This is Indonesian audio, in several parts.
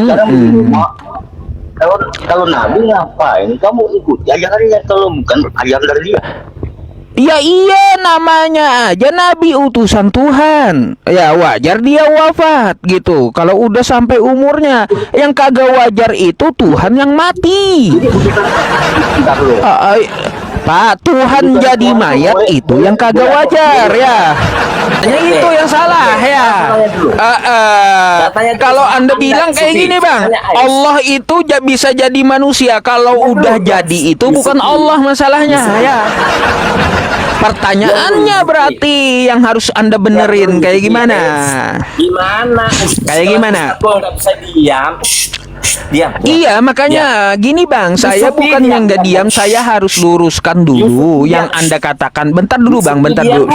Sekarang begini, Mak. Kalau Nabi ngapain kamu ikuti ajarannya kalau bukan ajaran dari dia? Ya iya, namanya aja Nabi utusan Tuhan. Ya wajar dia wafat gitu. Kalau udah sampai umurnya. Yang kagak wajar itu Tuhan yang mati. Bentar dulu. Pak, Tuhan jadi mayat itu yang kagak wajar ya. Hanya itu yang salah ya. Kalau Anda bilang kayak gini Bang, Allah itu bisa jadi manusia. Kalau udah jadi itu bukan Allah masalahnya ya. Pertanyaannya berarti yang harus Anda benerin kayak gimana? Kayak gimana? Bisa diam. Diam. Iya, makanya gini Bang, saya bukan yang nggak diam, saya harus luruskan dulu yang Anda katakan. Bentar dulu Bang, bentar dulu.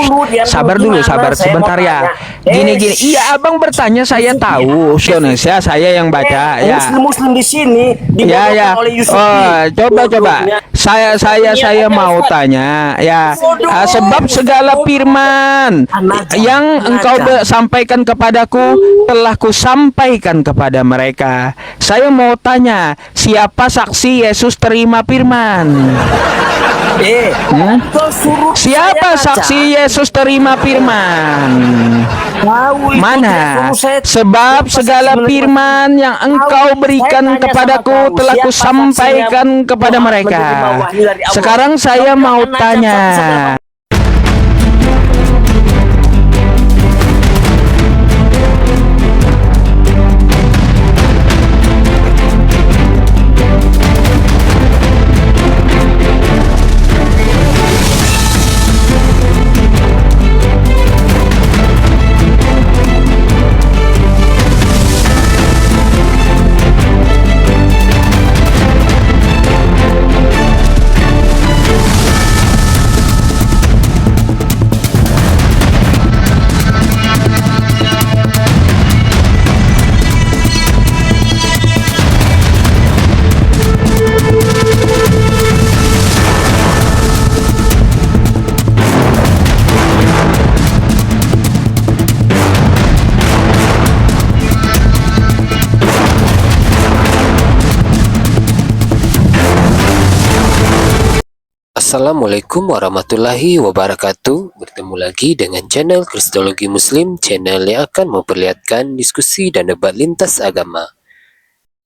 Sabar dulu, sabar sebentar ya. Gini. Iya, Abang bertanya, saya tahu. Indonesia saya yang baca ya. Muslim di sini Ya. Oh, coba. Saya mau tanya ya. Sebab segala firman yang engkau sampaikan kepadaku telah kusampaikan kepada mereka. Saya mau tanya, siapa saksi Yesus terima firman? Siapa saksi Yesus terima firman? Mana? Sebab segala firman yang engkau berikan kepadaku telah kusampaikan kepada mereka. Sekarang saya mau tanya, Assalamualaikum warahmatullahi wabarakatuh. Bertemu lagi dengan channel Kristologi Muslim, channel yang akan memperlihatkan diskusi dan debat lintas agama.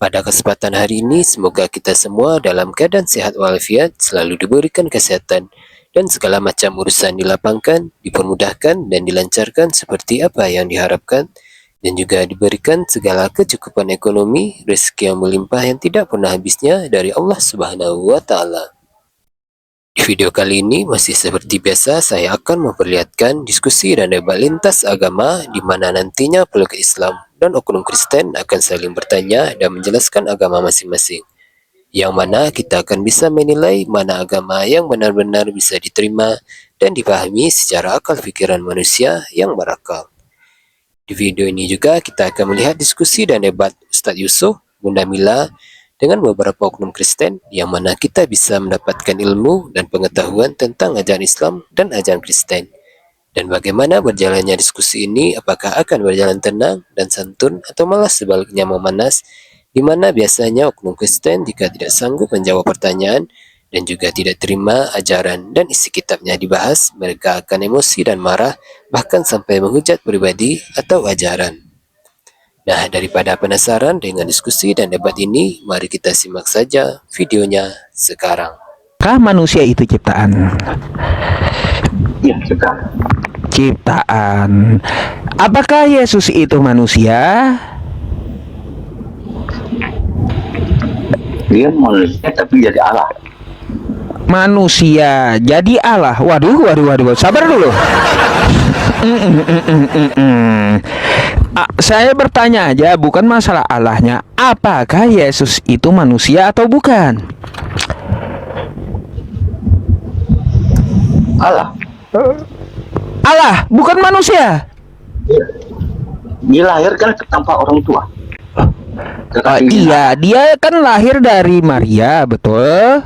Pada kesempatan hari ini, semoga kita semua dalam keadaan sehat walafiat, selalu diberikan kesehatan, dan segala macam urusan dilapangkan, dipermudahkan, dan dilancarkan seperti apa yang diharapkan, dan juga diberikan segala kecukupan ekonomi, rezeki yang melimpah yang tidak pernah habisnya dari Allah Subhanahu wa Ta'ala. Di video kali ini masih seperti biasa, saya akan memperlihatkan diskusi dan debat lintas agama di mana nantinya peluk Islam dan oknum Kristen akan saling bertanya dan menjelaskan agama masing-masing. Yang mana kita akan bisa menilai mana agama yang benar-benar bisa diterima dan dipahami secara akal pikiran manusia yang berakal. Di video ini juga kita akan melihat diskusi dan debat Ustadz Yusuf, Bunda Mila, dengan beberapa oknum Kristen yang mana kita bisa mendapatkan ilmu dan pengetahuan tentang ajaran Islam dan ajaran Kristen. Dan bagaimana berjalannya diskusi ini, apakah akan berjalan tenang dan santun atau malah sebaliknya memanas, di mana biasanya oknum Kristen jika tidak sanggup menjawab pertanyaan dan juga tidak terima ajaran dan isi kitabnya dibahas, mereka akan emosi dan marah, bahkan sampai menghujat pribadi atau ajaran. Nah, daripada penasaran dengan diskusi dan debat ini, mari kita simak saja videonya sekarang. Kah manusia itu ciptaan? Iya, ciptaan. Ciptaan. Apakah Yesus itu manusia? Dia manusia tapi jadi Allah. Manusia jadi Allah. Waduh. Sabar dulu. Saya bertanya aja, bukan masalah Allahnya. Apakah Yesus itu manusia atau bukan? Allah, bukan manusia. Dilahirkan tanpa orang tua. Iya, dia kan lahir dari Maria, betul?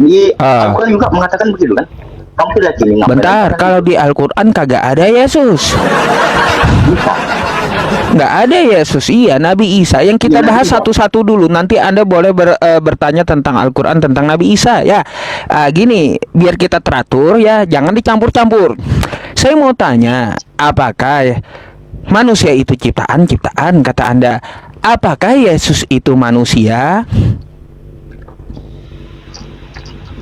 Di Al-Quran juga mengatakan begitu kan? Kamu tidak Bentar, kalau di Al-Quran kagak ada Yesus. Nggak ada Yesus, iya Nabi Isa. Yang kita Iya, bahas Nabi. satu-satu dulu. Nanti Anda boleh bertanya tentang Al-Quran, tentang Nabi Isa ya. Gini, biar kita teratur ya, jangan dicampur-campur. Saya mau tanya, apakah manusia itu ciptaan kata Anda? Apakah Yesus itu manusia?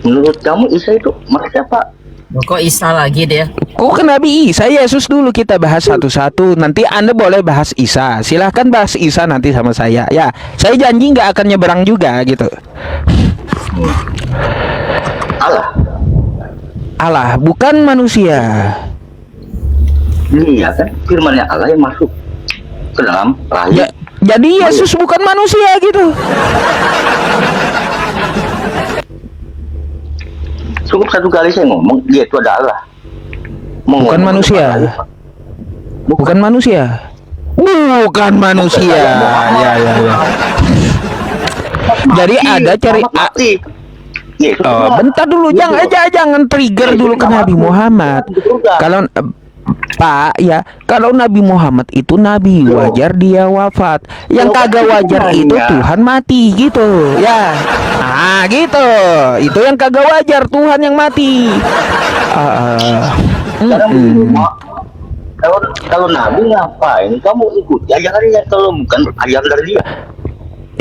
Menurut kamu Isa itu manusia apa? Kok Isa lagi dia? Kok ke Nabi Isa, Yesus dulu kita bahas satu-satu. Nanti Anda boleh bahas Isa. Silahkan bahas Isa nanti sama saya. Ya, saya janji nggak akan nyeberang juga gitu. Allah. Allah bukan manusia. Iya kan, firmannya Allah yang masuk ke dalam rahim. Jadi Yesus bukan manusia gitu. Cukup satu kali saya ngomong, dia itu ada Allah. Bukan manusia. Bukan manusia. Bukan manusia. Ya. Jadi ada cari. mati. Yesus Oh, bentar dulu, jangan trigger dulu ke Nabi Muhammad. Kalau Pak ya, kalau Nabi Muhammad itu nabi, wajar dia wafat. Yang kagak wajar itu Tuhan mati gitu. Ya. Nah, gitu. Itu yang kagak wajar, Tuhan yang mati. Kalau Nabi ngapain kamu ikut ajarannya kalau bukan ajaran dari dia?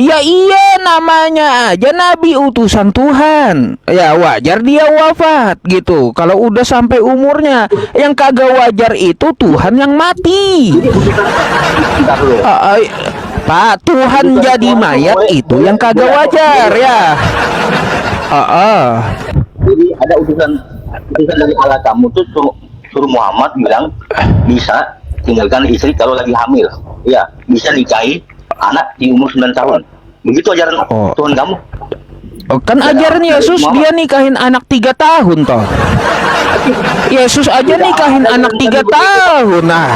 Ya iya, namanya aja nabi utusan Tuhan. Ya wajar dia wafat gitu. Kalau udah sampai umurnya, yang kagak wajar itu Tuhan yang mati. Bentar dulu. Pak, Tuhan jadi mayat itu yang kagak wajar ya. Jadi ada utusan dari Allah, kamu tuh suruh Muhammad bilang bisa tinggalkan istri kalau lagi hamil. Ya, bisa nikahi anak di umur 9 tahun. Begitu ajaran Tuhan kamu. Kan ajaran Yesus dia nikahin anak 3 tahun toh. Yesus aja nikahin anak 3 tahun. Nah,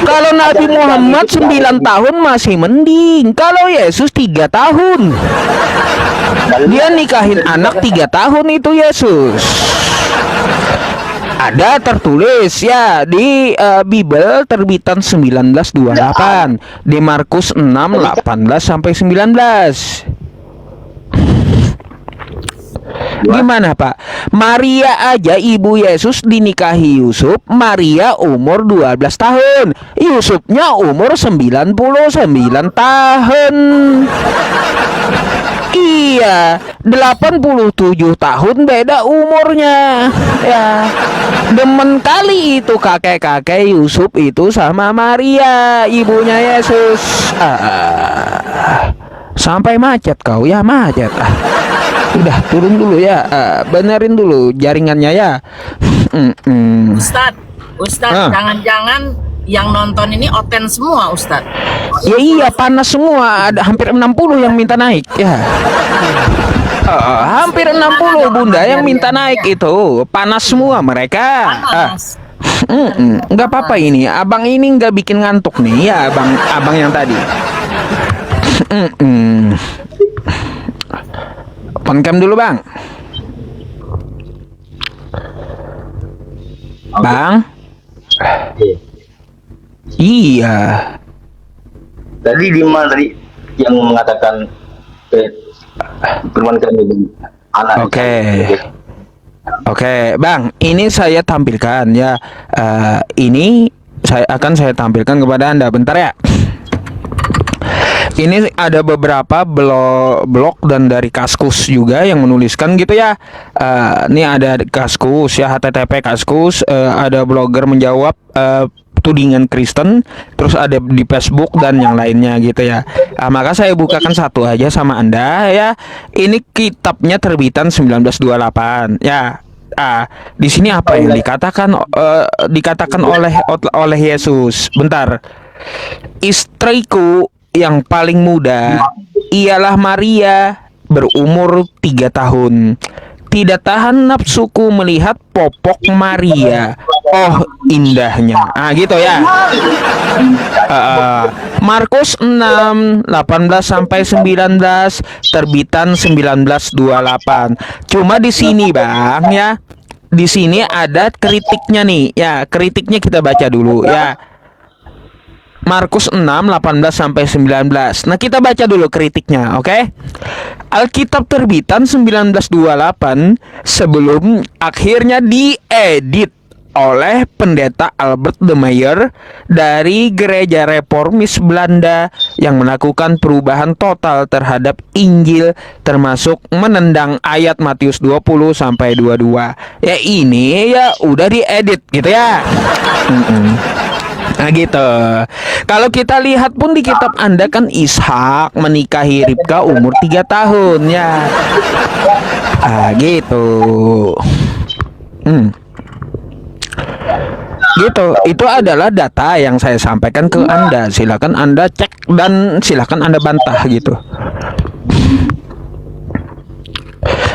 kalau Nabi Muhammad 9 tahun masih mending. Kalau Yesus 3 tahun. Dia nikahin anak 3 tahun itu Yesus. Ada tertulis ya di Bible terbitan 1928 di Markus 6:18 sampai 19. Gimana Pak? Maria aja ibu Yesus dinikahi Yusuf, Maria umur 12 tahun, Yusufnya umur 99 tahun. Iya, 87 tahun beda umurnya. Ya. Demen kali itu kakek-kakek Yusuf itu sama Maria, ibunya Yesus. Sampai macet kau ya, macet. Udah turun dulu ya, benerin dulu jaringannya ya. Ustadz, jangan-jangan yang nonton ini oten semua, Ustadz. Ya iya, panas semua. Ada hampir 60 yang minta naik ya. Hampir 60 Bunda yang minta naik itu. Panas semua mereka. Nggak apa-apa ini. Abang ini nggak bikin ngantuk nih ya, abang yang tadi. Open cam dulu Bang. Bang. Iya. Tadi di mana tadi yang mengatakan firman kami anak. Oke, Bang, ini saya tampilkan ya. Ini saya tampilkan kepada Anda. Bentar ya. Ini ada beberapa blog dan dari Kaskus juga yang menuliskan gitu ya. Ini ada Kaskus ya, HTTP Kaskus. Ada blogger menjawab tudingan Kristen, terus ada di Facebook dan yang lainnya gitu ya. Maka saya bukakan satu aja sama Anda ya. Ini kitabnya terbitan 1928 ya. Di sini apa yang dikatakan oleh Yesus. Bentar. Istriku yang paling muda ialah Maria, berumur 3 tahun. Tidak tahan nafsuku melihat popok Maria. Oh, indahnya. Gitu ya. Markus 6:18 sampai 19, terbitan 1928. Cuma di sini, Bang, ya. Di sini ada kritiknya nih. Ya, kritiknya kita baca dulu ya. Markus 6, 18 sampai 19. Nah, kita baca dulu kritiknya, oke? Alkitab terbitan 1928 sebelum akhirnya diedit oleh pendeta Albert de Meyer dari Gereja Reformis Belanda yang melakukan perubahan total terhadap Injil, termasuk menendang ayat Matius 20 sampai 22. Ya ini ya udah diedit gitu ya. Nah gitu. Kalau kita lihat pun di kitab Anda kan Ishak menikahi Ribka umur 3 tahun ya. Gitu. Gitu. Itu adalah data yang saya sampaikan ke Anda. Silakan Anda cek dan silakan Anda bantah gitu.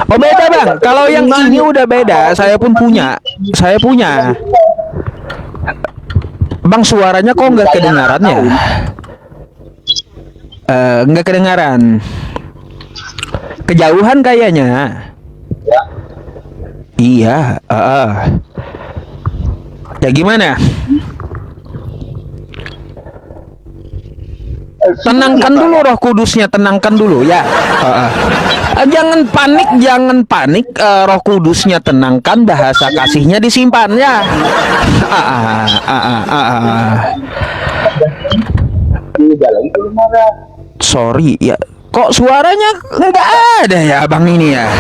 Oh beda bang. Kalau yang ini udah beda. Saya pun punya. Saya punya. Bang, suaranya kok nggak kedengaran ya? Nggak kedengaran. Kejauhan kayaknya. Iya. Ya gimana? Tenangkan dulu Roh Kudusnya, tenangkan dulu ya. Jangan panik, Roh Kudusnya tenangkan, bahasa kasihnya disimpan ya. Sorry ya, kok suaranya nggak ada ya Bang ini ya.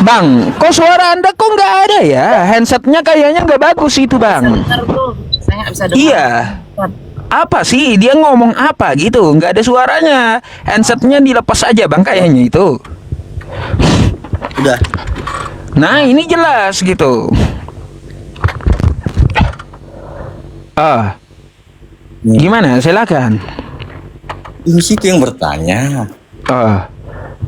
Bang, kok suara Anda kok nggak ada ya? Handsetnya kayaknya nggak bagus itu Bang. Saya nggak bisa dengar. Iya. Apa sih dia ngomong apa gitu, nggak ada suaranya. Handsetnya dilepas aja Bang kayaknya itu. Udah. Nah ini jelas gitu. Gimana, silakan. Ini sih yang bertanya.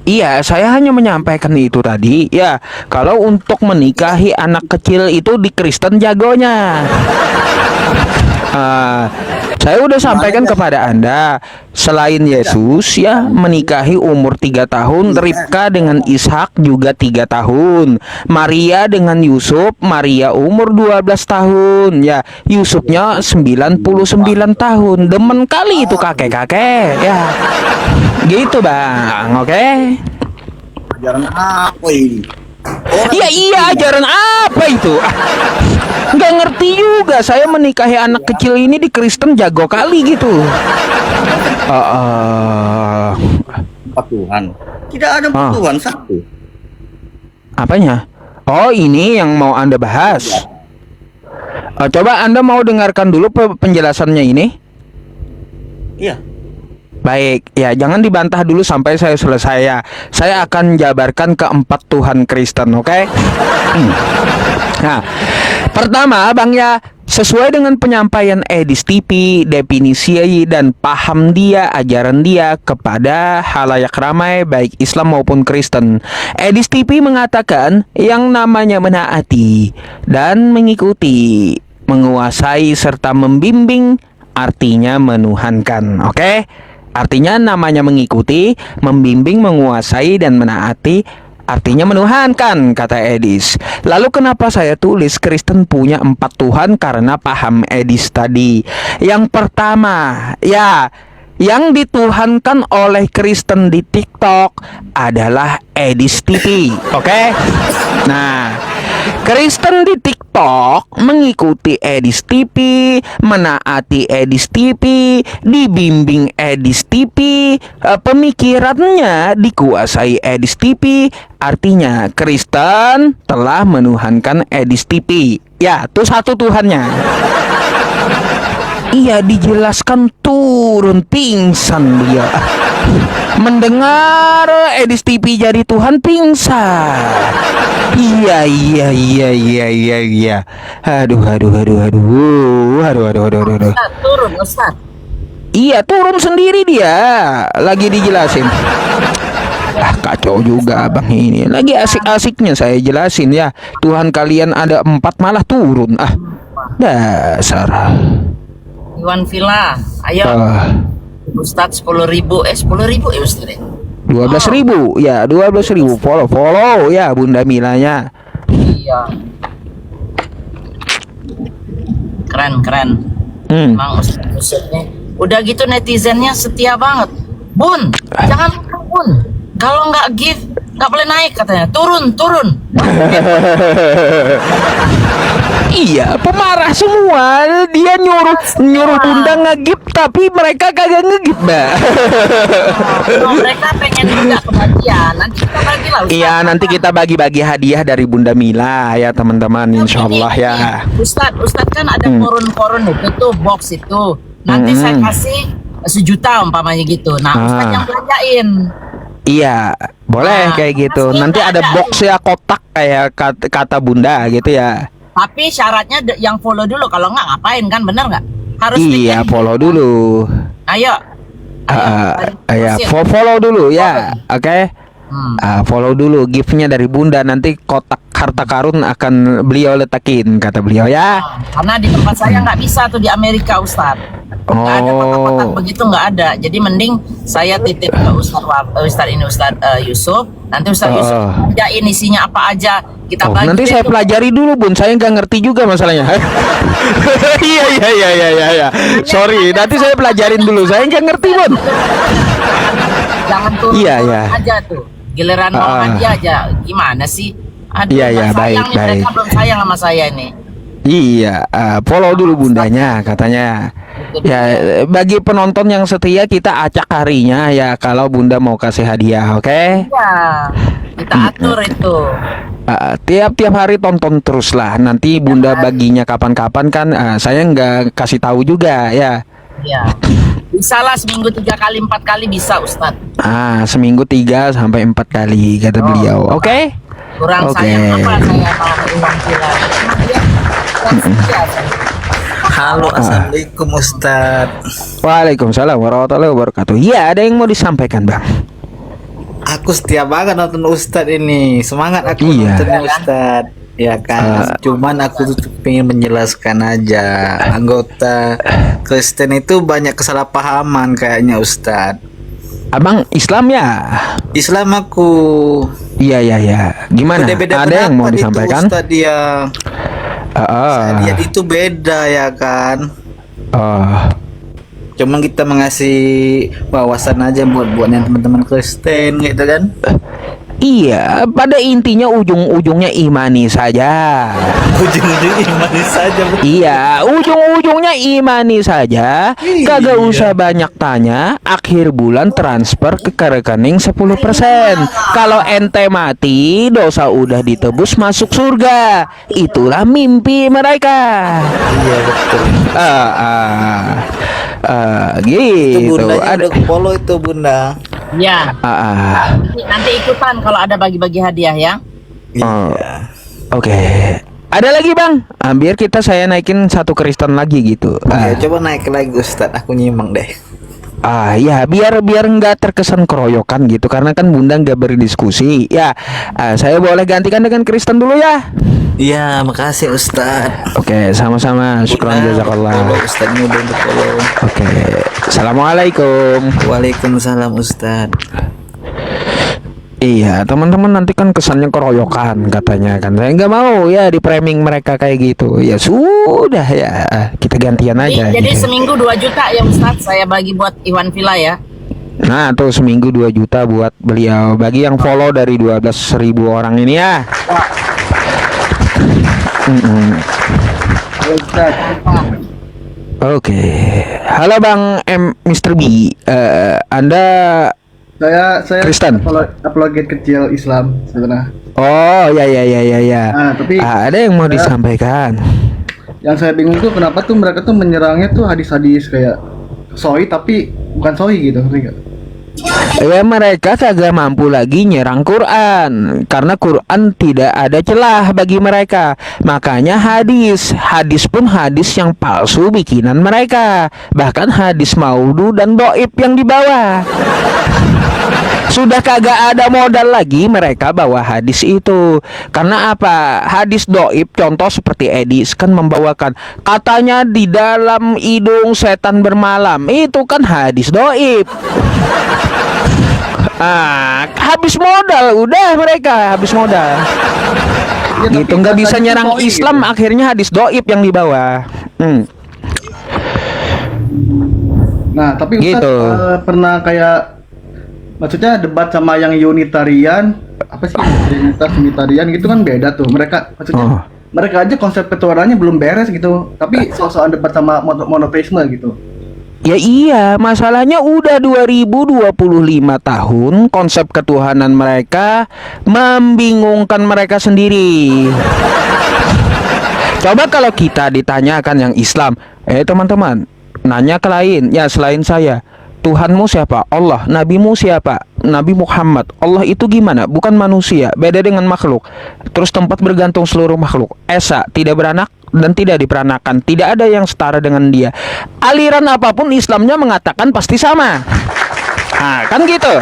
Iya, saya hanya menyampaikan itu tadi. Ya, kalau untuk menikahi anak kecil itu di Kristen jagonya. Saya udah sampaikan kepada Anda, selain Yesus ya menikahi umur 3 tahun, Ribka dengan Ishak juga 3 tahun, Maria dengan Yusuf, Maria umur 12 tahun, ya Yusufnya 99 tahun. Demen kali itu kakek-kakek ya. Gitu Bang, oke? Ajaran apa ini? Iya ajaran apa itu? Nggak ngerti juga. Saya menikahi anak kecil ini di Kristen jago kali gitu. Empat Tuhan. Tidak ada empat Tuhan, satu. Apanya? Oh ini yang mau Anda bahas. Coba Anda mau dengarkan dulu penjelasannya ini. Iya. Baik, ya jangan dibantah dulu sampai saya selesai ya. Saya akan jabarkan keempat Tuhan Kristen, oke? Nah, pertama Bang ya, sesuai dengan penyampaian Edis TV, definisi dan paham dia, ajaran dia kepada halayak ramai baik Islam maupun Kristen. Edis TV mengatakan yang namanya menaati dan mengikuti, menguasai serta membimbing artinya menuhankan, oke? Artinya namanya mengikuti, membimbing, menguasai, dan menaati artinya menuhankan, kata Edis. Lalu kenapa saya tulis Kristen punya 4 Tuhan? Karena paham Edis tadi. Yang pertama, ya yang dituhankan oleh Kristen di TikTok adalah Edis TV, oke? Nah, Kristen di TikTok mengikuti Edis TV, menaati Edis TV, dibimbing Edis TV, pemikirannya dikuasai Edis TV. Artinya Kristen telah menuhankan Edis TV. Ya, itu satu Tuhannya. Iya, dijelaskan turun pingsan dia. Mendengar Edis TV jadi Tuhan pingsan. Iya. Aduh. Turun Ustaz. Iya, turun sendiri dia. Lagi dijelasin. Kacau juga Bang ini. Lagi asik-asiknya saya jelasin ya. Tuhan kalian ada 4 malah turun. Dasar. Iwan Villa, ayo. Ustaz 10.000, 10.000 ya Ustaz. 12.000 ya, 12.000 follow ya Bunda Milanya. Iya. Keren. Emang Ustaz Yusuf nih. Udah gitu netizennya setia banget. Bun, jangan lupa Bun. Kalau nggak give, nggak boleh naik katanya. Turun, turun. Iya, pemarah semua. Dia nyuruh Bunda nge-gift tapi mereka kagak nge-gift, Mbak. Oh, mereka pengen juga kebagian. Nanti kita bagi lah. Ustaz. Iya, nanti kita bagi-bagi hadiah dari Bunda Mila ya, teman-teman, insyaallah ya. Ustadz kan ada korun-korun itu tuh, box itu. Nanti saya kasih 1 juta umpamanya gitu. Nah, Ustadz yang belanjain. Iya, boleh Nah, kayak gitu. pasti Nanti ada ada. box ya, kotak kayak kata Bunda gitu ya. Tapi syaratnya yang follow dulu. Kalau nggak ngapain kan, bener nggak? Harus Iya, bikin. follow dulu. Ayo. Ya, terusin. follow dulu ya. Oke. Hmm. Follow dulu giftnya dari Bunda, nanti kotak harta karun akan beliau letakin kata beliau ya. Karena di tempat saya nggak bisa tuh di Amerika, Ustadz. Nggak ada kotak-kotak begitu, nggak ada. Jadi mending saya titip ke Ustadz Yusuf. Nanti Ustadz Yusuf kerjain isinya apa aja. Kita bagi. Nanti deh saya tuh. pelajari dulu Bun, saya nggak ngerti juga masalahnya. Iya. Sorry, nanti saya pelajarin dulu. Saya nggak ngerti Bun. Jangan turun Iya. aja tuh. Giliran mau hadiah aja. Gimana sih? Aduh, Iya, nggak sayang baik, nih, mereka baik. belum sayang sama saya nih. Iya, follow dulu Bundanya katanya. Ya, bagi penonton yang setia kita acak harinya ya kalau Bunda mau kasih hadiah, oke? Iya, kita atur itu. Tiap hari tonton terus lah. Nanti Bunda baginya kapan-kapan kan? Saya nggak kasih tahu juga ya. Iya. Bisa lah seminggu 3 kali 4 kali bisa, Ustadz. Seminggu 3 sampai 4 kali kata beliau. Oke? Kurang Oke. sayang apa saya mau uang pula. Halo, assalamualaikum Ustad. Waalaikumsalam warahmatullahi wabarakatuh. Iya, ada yang mau disampaikan, Bang? Aku setia banget nonton Ustad ini. Semangat aku Iya. nontonnya Ustad. Ya kan, cuman aku tuh pengen menjelaskan aja. Anggota Kristen itu banyak kesalahpahaman kayaknya Ustad. Abang Islam ya? Islam aku. Iya. Gimana? Beda-beda Ada yang mau pendapat itu, disampaikan? Ustad dia. Saya lihat itu beda ya kan. Cuman kita mengasih wawasan aja buat yang teman-teman Kristen gitu kan. Iya, pada intinya ujung-ujungnya imani saja. Ujung-ujungnya iman saja. Iya, ujung-ujungnya imani saja. Kagak usah banyak tanya. Akhir bulan transfer ke rekening 10%. Kalau ente mati, dosa udah ditebus masuk surga. Itulah mimpi mereka. Iya betul. Itu Gitu. bundanya udah follow itu bunda. Ya. Nanti ikutan kalau ada bagi-bagi hadiah ya. Iya. Oke. Ada lagi Bang? Biar saya naikin 1 Kristen lagi gitu. Oke, coba naik lagi Ustad. Aku nyimak deh. Ya biar nggak terkesan keroyokan gitu, karena kan Bunda nggak berdiskusi. Ya, saya boleh gantikan dengan Kristen dulu ya. Iya, makasih Ustad. Oke, sama-sama. Syukran jazakallah. Follow Ustadnya udah follow. Oke. Assalamualaikum. Waalaikumsalam Ustad. Iya, teman-teman, nanti kan kesannya keroyokan katanya kan. Saya nggak mau ya di framing mereka kayak gitu. Ya sudah ya, kita gantian aja. Jadi gitu. seminggu 2 juta ya Ustadz, saya bagi buat Iwan Villa ya. Nah, tuh seminggu 2 juta buat beliau. Bagi yang follow dari 12.000 orang ini ya. Oke. Halo Bang Mr. B. Anda Saya Kristen? apologet kecil Islam sebenarnya. Oh, ya. Tapi Ada yang mau disampaikan? yang saya bingung tuh kenapa tuh mereka tuh menyerangnya tuh hadis-hadis kayak soi tapi bukan soi gitu, ngerti nggak? Ya mereka kagak mampu lagi nyerang Quran, karena Quran tidak ada celah bagi mereka. Makanya hadis pun hadis yang palsu bikinan mereka. Bahkan hadis maudhu dan doib yang dibawa. Sudah kagak ada modal lagi mereka bawa hadis itu. Karena apa? Hadis doib contoh seperti Edis kan membawakan katanya di dalam hidung setan bermalam. Itu kan hadis doib. Habis modal, udah mereka habis modal. Ya, Gitu tapi nggak bisa katanya nyerang soi Islam, gitu. akhirnya hadis doib yang dibawa. Nah, tapi Ustaz Gitu. pernah kayak maksudnya debat sama yang Unitarian, apa sih Unitarian gitu kan beda tuh. Mereka maksudnya Oh. mereka aja konsep ketuhanannya belum beres gitu. Tapi soal debat sama monoteisme gitu. Ya iya, masalahnya udah 2025 tahun konsep ketuhanan mereka membingungkan mereka sendiri. Coba kalau kita ditanyakan yang Islam, teman-teman, nanya ke lain, ya selain saya, Tuhanmu siapa? Allah. Nabimu siapa? Nabi Muhammad. Allah itu gimana? Bukan manusia, beda dengan makhluk. Terus tempat bergantung seluruh makhluk. Esa, tidak beranak dan tidak diperanakan. Tidak ada yang setara dengan dia. Aliran apapun Islamnya mengatakan pasti sama. Nah, kan gitu.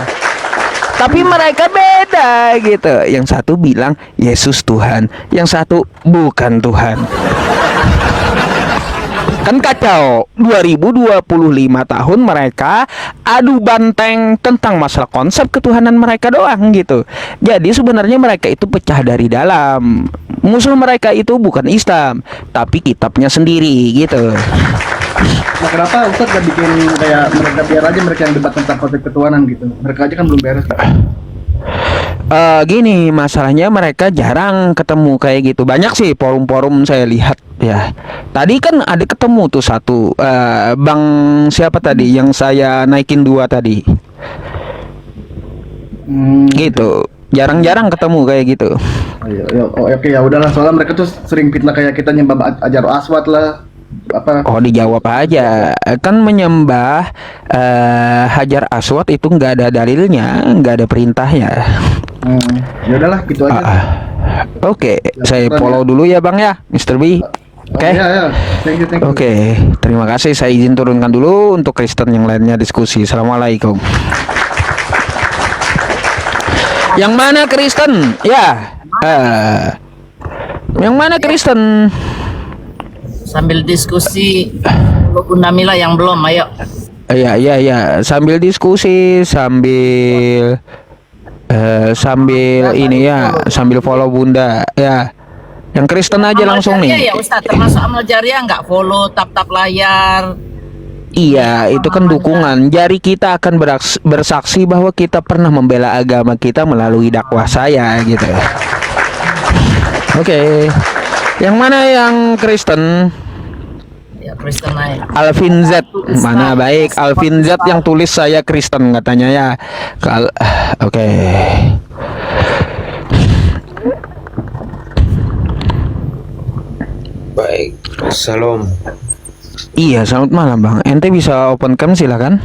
Tapi mereka beda gitu. Yang satu bilang Yesus Tuhan, yang satu bukan Tuhan. Kan kacau. 2025 tahun mereka adu banteng tentang masalah konsep ketuhanan mereka doang gitu. Jadi sebenarnya mereka itu pecah dari dalam. Musuh mereka itu bukan Islam, tapi kitabnya sendiri gitu. Nah, kenapa Ustaz gak bikin kayak mereka biar aja mereka yang debat tentang konsep ketuhanan gitu. Mereka aja kan belum beres. Gini, masalahnya mereka jarang ketemu kayak gitu. Banyak sih forum-forum saya lihat ya. Tadi kan ada ketemu tuh satu Bang siapa tadi yang saya naikin 2 tadi. Gitu. Jarang-jarang ketemu kayak gitu. Oke ya udahlah, soalnya mereka tuh sering fitnah kayak kita nyembah Hajar Aswad lah. Apa? Oh, dijawab aja. Kan menyembah Hajar Aswad itu nggak ada dalilnya, nggak ada perintahnya. Ya udahlah gitu aja. Oke, saya follow dulu ya Bang ya, Mr. B. Oke. Ya. Thank you. Oke, terima kasih. Saya izin turunkan dulu untuk Kristen yang lainnya diskusi. Assalamualaikum. Yang mana Kristen? Ya. Yang mana Kristen? Sambil diskusi Gunamila yang belum, ayo. Iya. Sambil diskusi, sambil ini ya, sambil follow Bunda ya. Yang Kristen aja Amal langsung jariah nih. ya Ustaz, termasuk amal jariah nggak follow tap layar. Iya, itu kan dukungan. Jari kita akan bersaksi bahwa kita pernah membela agama kita melalui dakwah saya gitu. Oke. Yang mana yang Kristen? Ya Kristen aja. Alvin Z. Mana baik Alvin Z yang tulis saya Kristen katanya ya. Oke. Baik, Salam. Iya, selamat malam Bang. Ente bisa open cam silakan.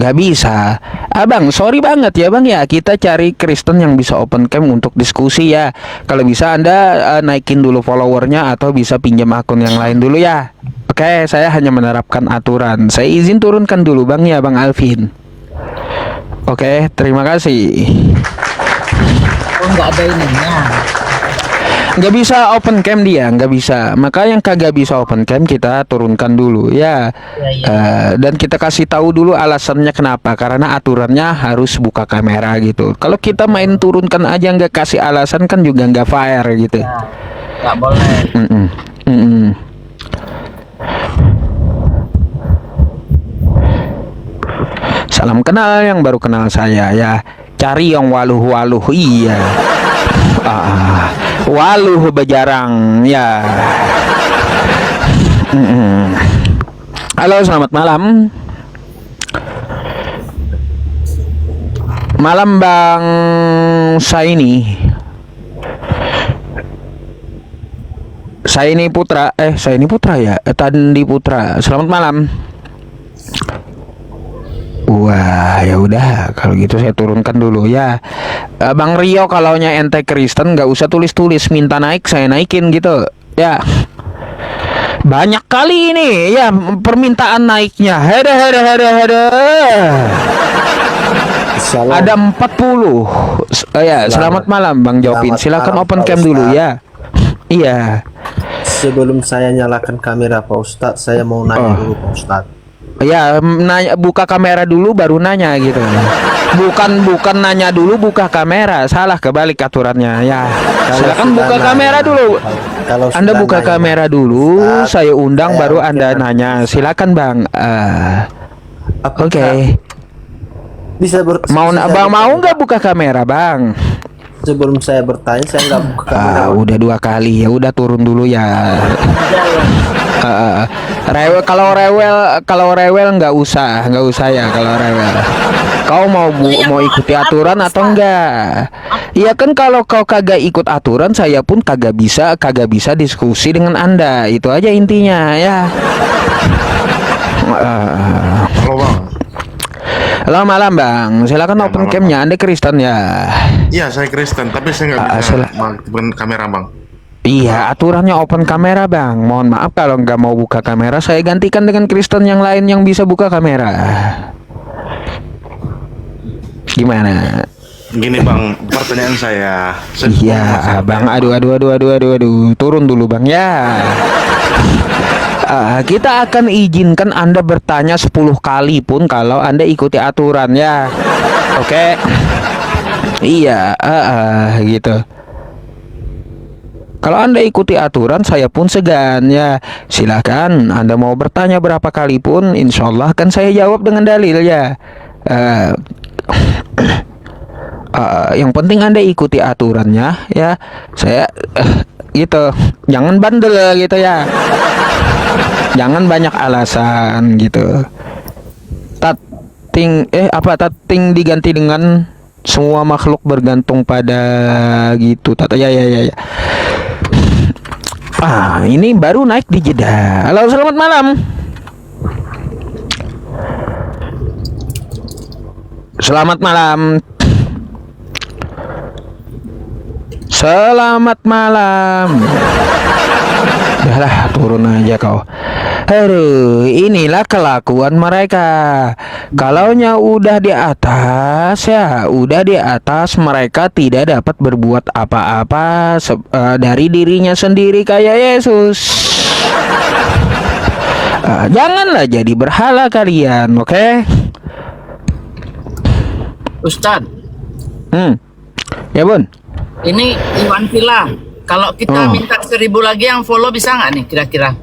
Gak bisa. Abang, sorry banget ya Bang ya. Kita cari Kristen yang bisa open cam untuk diskusi ya. Kalau bisa Anda naikin dulu followernya atau bisa pinjam akun yang lain dulu ya. Oke, saya hanya menerapkan aturan. Saya izin turunkan dulu Bang ya, Bang Alvin. Oke, terima kasih. Oh nggak ada ininya. Nggak bisa open cam dia, nggak bisa. Maka yang kagak bisa open cam kita turunkan dulu ya. Dan kita kasih tahu dulu alasannya kenapa. Karena aturannya harus buka kamera gitu. Kalau kita main turunkan aja nggak kasih alasan kan juga nggak fair gitu. Nggak boleh. Salam kenal yang baru kenal saya ya. Cari yang waluh-waluh iya. Waluh bejarang ya. Halo, selamat malam. Malam Bang Saini. Saini Putra. Saini Putra ya. Tandi Putra. Selamat malam. Wah, ya udah kalau gitu saya turunkan dulu ya. Bang Rio, kalau ente Kristen nggak usah tulis-tulis, minta naik saya naikin gitu ya. Banyak kali ini ya permintaan naiknya. Hada. Ada 40. Ya, selamat malam Bang Jopin. Silakan open cam dulu ya. Iya. Sebelum saya nyalakan kamera Pak Ustadz, saya mau nanya dulu Pak Ustadz. Ya, nanya, buka kamera dulu baru nanya gitu. Bukan nanya dulu buka kamera, salah kebalik aturannya ya. Silakan buka kamera dulu. Kalau Anda sudah buka nanya, kamera dulu, Ustaz, saya undang saya baru mungkin Anda nanti nanya. bisa. Silakan Bang. apakah Oke. Mau bisa saya Bang mau bertanya, nggak Pak? buka kamera Bang? Sebelum saya bertanya, saya nggak buka kamera. Pak. Udah 2 kali ya, udah turun dulu ya. Kalau rewel nggak usah ya kalau rewel. Kau mau ikuti aturan atau enggak? Iya kan, kalau kau kagak ikut aturan, saya pun kagak bisa diskusi dengan Anda. Itu aja intinya ya. Halo bang. Halo malam Bang, silakan Ya, open malam, camnya. Anda Kristen ya? Iya saya Kristen, tapi saya nggak bisa mengaktifkan kamera bang. Iya, aturannya open kamera Bang. Mohon maaf kalau nggak mau buka kamera, saya gantikan dengan Kristen yang lain yang bisa buka kamera. Gimana? Gini bang, pertanyaan saya. Iya, Bang. Aduh. Turun dulu Bang ya. Kita akan izinkan Anda bertanya 10 kali pun kalau Anda ikuti aturan ya. Oke. Iya, gitu. Kalau Anda ikuti aturan, saya pun segan ya. Silakan Anda mau bertanya berapa kali pun, insya Allah akan saya jawab dengan dalil ya. Yang penting Anda ikuti aturannya ya. Saya gitu. Jangan bandel gitu ya. Jangan banyak alasan gitu. Tating diganti dengan semua makhluk bergantung pada gitu. Ya. Ini baru naik di jeda. Halo, selamat malam. Selamat malam. Selamat malam. Udahlah, turun aja kau. Aduh, inilah kelakuan mereka. Kalaunya udah di atas ya, udah di atas, mereka tidak dapat berbuat apa-apa dari dirinya sendiri kayak Yesus. Janganlah jadi berhala kalian, oke? Ustadz, Ya Bun. ini Iwan Villa. Kalau kita minta 1.000 lagi yang follow bisa nggak nih kira-kira?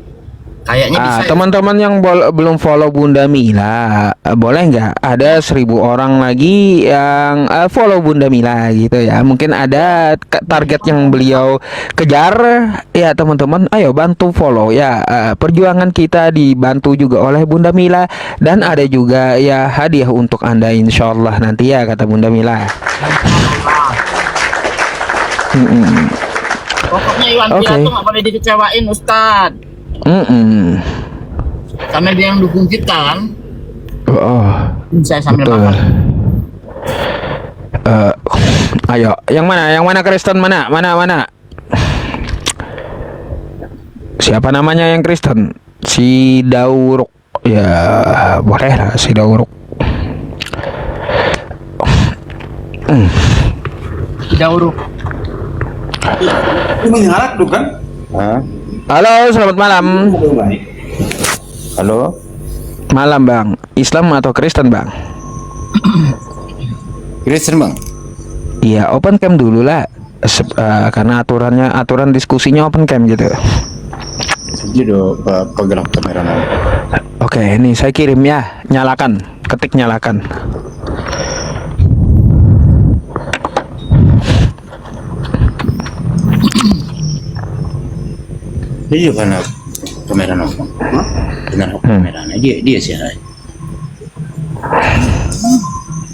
Kayaknya bisa. Ya? Teman-teman yang belum follow Bunda Mila, boleh nggak? Ada 1.000 orang lagi yang follow Bunda Mila gitu ya. Mungkin ada target yang beliau kejar ya teman-teman. Ayo bantu follow ya. Perjuangan kita dibantu juga oleh Bunda Mila, dan ada juga ya hadiah untuk Anda insyaallah nanti ya, kata Bunda Mila. Pokoknya Iwan Villa tuh nggak boleh dikecewain Ustad. Karena dia yang dukung kita kan. Saya sambil makan. Ayo, yang mana Kristen, mana? Siapa namanya yang Kristen? Si Dauruk. Ya, boleh lah si Dauruk. Dauruk. Ini menyalat tuh kan? Halo, selamat malam. Halo. Malam Bang. Islam atau Kristen Bang? Kristen bang. Iya, open cam dulu lah. Karena aturan diskusinya open cam gitu. Jadi pegang kamera mau. Oke, ini saya kirim ya. Nyalakan, ketik nyalakan. Dia juga nak kamera nongkrong. Dengan kamera dia sih.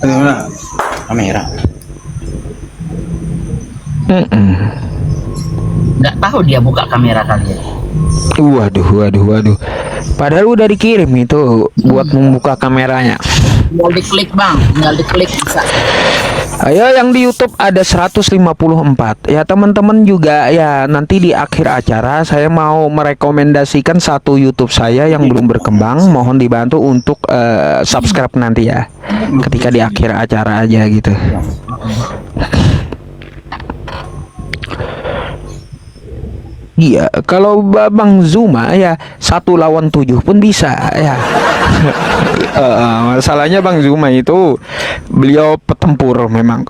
Bagaimana? Kamera. Nggak tahu dia buka kamera kali ya. Waduh. Padahal udah dikirim itu buat membuka kameranya. Tinggal diklik bang, tinggal diklik bisa. Ayo, yang di YouTube ada 154. Ya teman-teman juga ya, nanti di akhir acara saya mau merekomendasikan satu YouTube saya yang belum berkembang. Mohon dibantu untuk subscribe nanti ya. Ketika di akhir acara aja gitu. Iya, kalau Bang Zuma ya 1 lawan 7 pun bisa ya. Masalahnya Bang Zuma itu beliau petempur memang.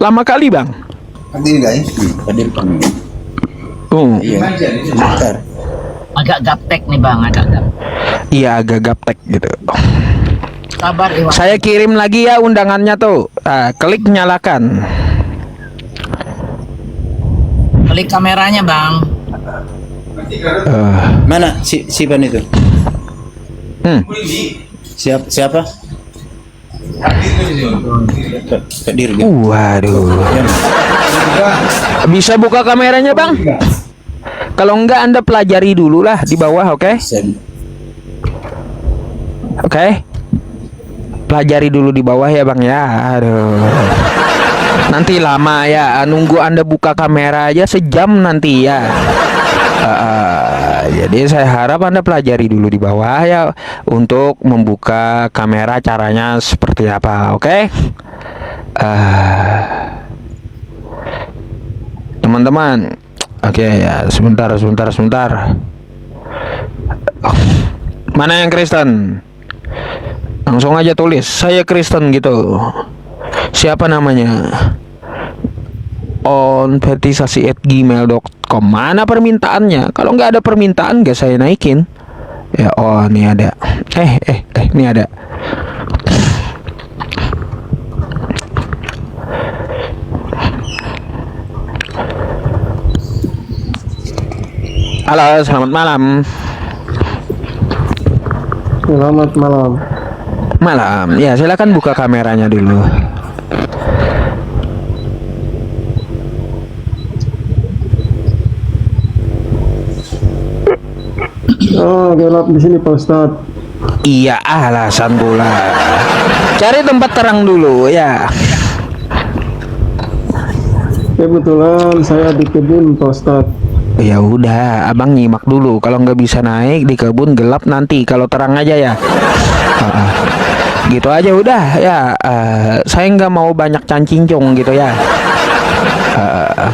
Lama kali Bang. Hadir guys. Hadir kami. Iya. Sebentar. Agak gaptek nih bang, agak gaptek. Iya, agak gaptek gitu. Sabar Iwan. Saya kirim lagi ya undangannya tuh. Klik nyalakan. Klik kameranya bang. Mana si Ban itu? Siapa? Pak Dirga. Waduh. Bisa buka kameranya bang? Kalau enggak Anda pelajari dulu lah di bawah, oke? Oke? Pelajari dulu di bawah ya bang ya. Aduh. Nanti lama ya, nunggu Anda buka kamera aja sejam nanti ya. Jadi saya harap Anda pelajari dulu di bawah ya untuk membuka kamera, caranya seperti apa, oke? Teman-teman, oke ya, sebentar. Mana yang Kristen? Langsung aja tulis, saya Kristen gitu. Siapa namanya? onpetisasi@gmail.com. Mana permintaannya? Kalau nggak ada permintaan nggak saya naikin. Ya, oh ini ada. Ini ada. Halo, selamat malam. Selamat malam. Malam. Ya, silakan buka kameranya dulu. Oh, gelap di sini Pak Ustadz. Iya, alasan pula. Cari tempat terang dulu ya. Kebetulan saya di kebun Pak Ustadz. Ya udah, abang nyimak dulu. Kalau nggak bisa naik di kebun gelap nanti. Kalau terang aja ya. Gitu aja udah ya. Saya nggak mau banyak cancincung gitu ya.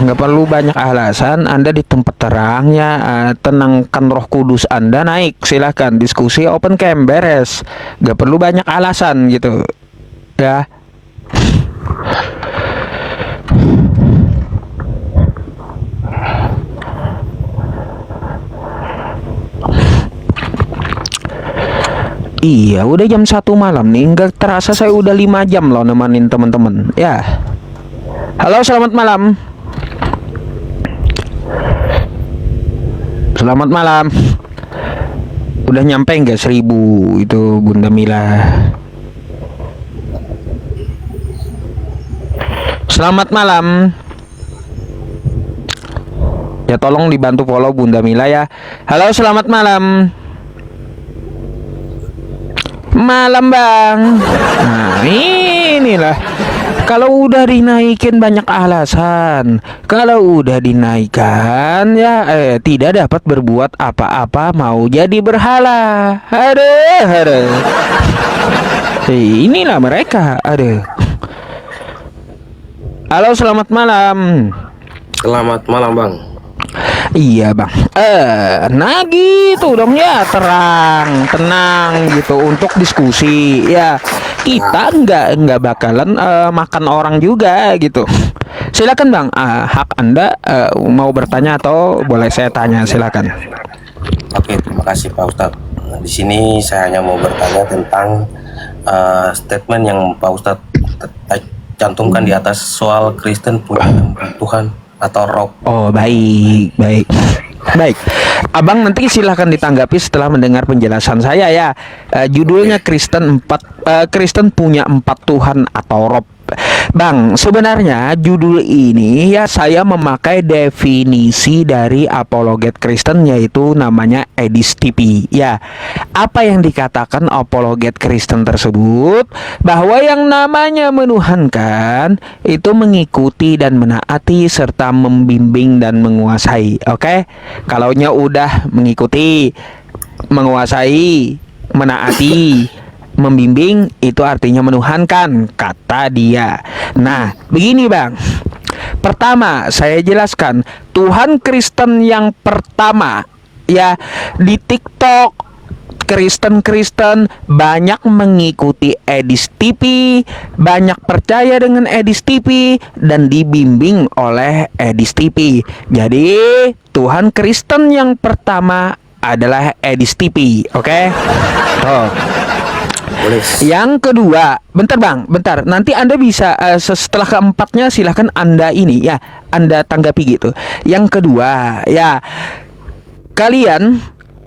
Nggak perlu banyak alasan. Anda di tempat terang ya, tenangkan Roh Kudus Anda, naik silahkan diskusi open cam, beres. Nggak perlu banyak alasan gitu ya. Iya, udah jam 1 malam nih. Nggak terasa saya udah 5 jam loh nemenin teman-teman ya. Halo, selamat malam. Selamat malam. Udah nyampe nggak 1000 itu Bunda Mila? Selamat malam. Ya tolong dibantu follow Bunda Mila ya. Halo, selamat malam. Malam bang. Nah inilah, kalau udah dinaikin banyak alasan. Kalau udah dinaikkan ya tidak dapat berbuat apa-apa, mau jadi berhala. Aduh. Inilah mereka. Aduh. Halo, selamat malam. Selamat malam bang. Iya bang. Nah gitu dong ya, terang, tenang gitu untuk diskusi ya. Kita nggak bakalan makan orang juga gitu. Silakan bang, hak Anda mau bertanya atau boleh saya tanya, silakan. Oke, terima kasih Pak Ustadz. Di sini saya hanya mau bertanya tentang statement yang Pak Ustadz cantumkan di atas soal Kristen punya Tuhan atau roh. Oh baik. Abang nanti silahkan ditanggapi setelah mendengar penjelasan saya ya. Judulnya Kristen punya 4 Tuhan atau roh. Bang, sebenarnya judul ini ya saya memakai definisi dari apologet Kristen, yaitu namanya Edis TV ya. Apa yang dikatakan apologet Kristen tersebut? Bahwa yang namanya menuhankan itu mengikuti dan menaati serta membimbing dan menguasai. Oke? Kalaunya udah mengikuti, menguasai, menaati, membimbing, itu artinya menuhankan, kata dia. Nah, begini bang. Pertama, saya jelaskan Tuhan Kristen yang pertama ya di TikTok, Kristen-Kristen banyak mengikuti Edis TV, banyak percaya dengan Edis TV, dan dibimbing oleh Edis TV. Jadi Tuhan Kristen yang pertama adalah Edis TV, oke? Tuh. Boleh. Yang kedua, bentar Bang, bentar. Nanti Anda bisa setelah keempatnya silahkan Anda ini ya, Anda tanggapi gitu. Yang kedua, ya kalian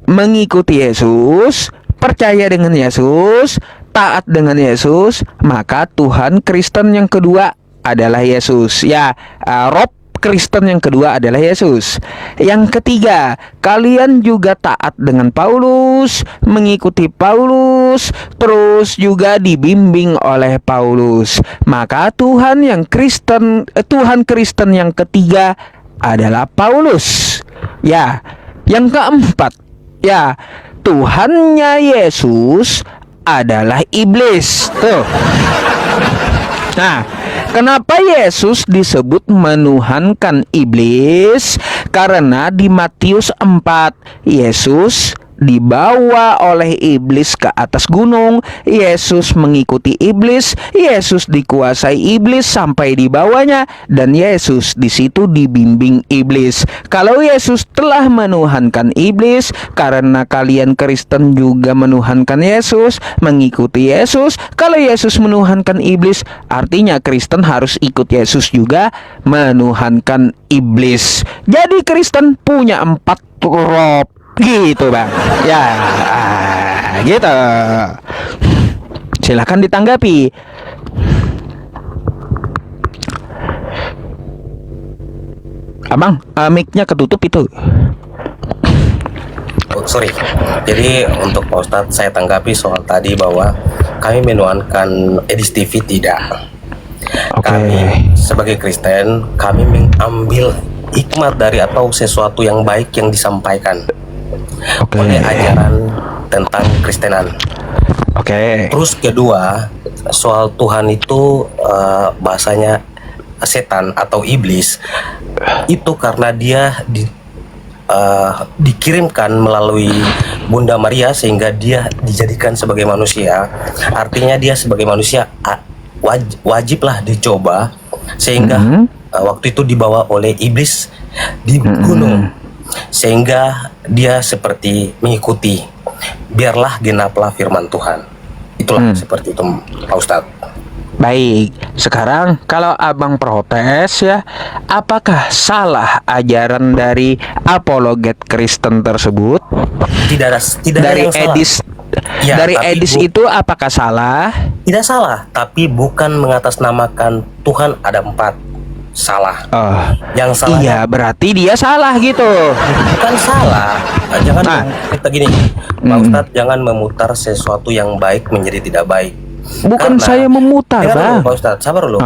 mengikuti Yesus, percaya dengan Yesus, taat dengan Yesus, maka Tuhan Kristen yang kedua adalah Yesus. Ya, Rob Kristen yang kedua adalah Yesus. Yang ketiga, kalian juga taat dengan Paulus, mengikuti Paulus, terus juga dibimbing oleh Paulus. Maka Tuhan Kristen yang ketiga adalah Paulus. Ya, yang keempat, ya, Tuhannya Yesus adalah iblis. Tuh. Nah, kenapa Yesus disebut menuhankan iblis? Karena di Matius 4, Yesus dibawa oleh iblis ke atas gunung. Yesus mengikuti iblis, Yesus dikuasai iblis sampai dibawanya, dan Yesus di situ dibimbing iblis. Kalau Yesus telah menuhankan iblis, karena kalian Kristen juga menuhankan Yesus, mengikuti Yesus. Kalau Yesus menuhankan iblis, artinya Kristen harus ikut Yesus juga menuhankan iblis. Jadi Kristen punya 4 rob. Gitu Bang. Ya, gitu. Silahkan ditanggapi. Abang, mic-nya ketutup itu. Oh, sorry. Jadi untuk Pak Ustadz saya tanggapi soal tadi bahwa kami menuhankan Edis TV tidak. Kami sebagai Kristen, kami mengambil hikmat dari atau sesuatu yang baik yang disampaikan oleh ajaran tentang Kristenan. Terus kedua, soal Tuhan itu bahasanya setan atau iblis itu karena dia dikirimkan melalui Bunda Maria sehingga dia dijadikan sebagai manusia. Artinya dia sebagai manusia wajiblah dicoba sehingga waktu itu dibawa oleh iblis di gunung. Sehingga dia seperti mengikuti, biarlah genaplah firman Tuhan. Itulah seperti itu Pak Ustadz. Baik, sekarang kalau abang protes ya, apakah salah ajaran dari apologet Kristen tersebut? Tidak dari yang salah. Edis Ya, dari Edis itu apakah salah? Tidak salah, tapi bukan mengatasnamakan Tuhan ada 4. Salah. Yang salah. Iya, berarti dia salah gitu. Bukan salah. Jangan kita gini, Pak Ustadz, jangan memutar sesuatu yang baik menjadi tidak baik. Bukan karena saya memutar, Bang. Pak Ustadz, sabar dulu.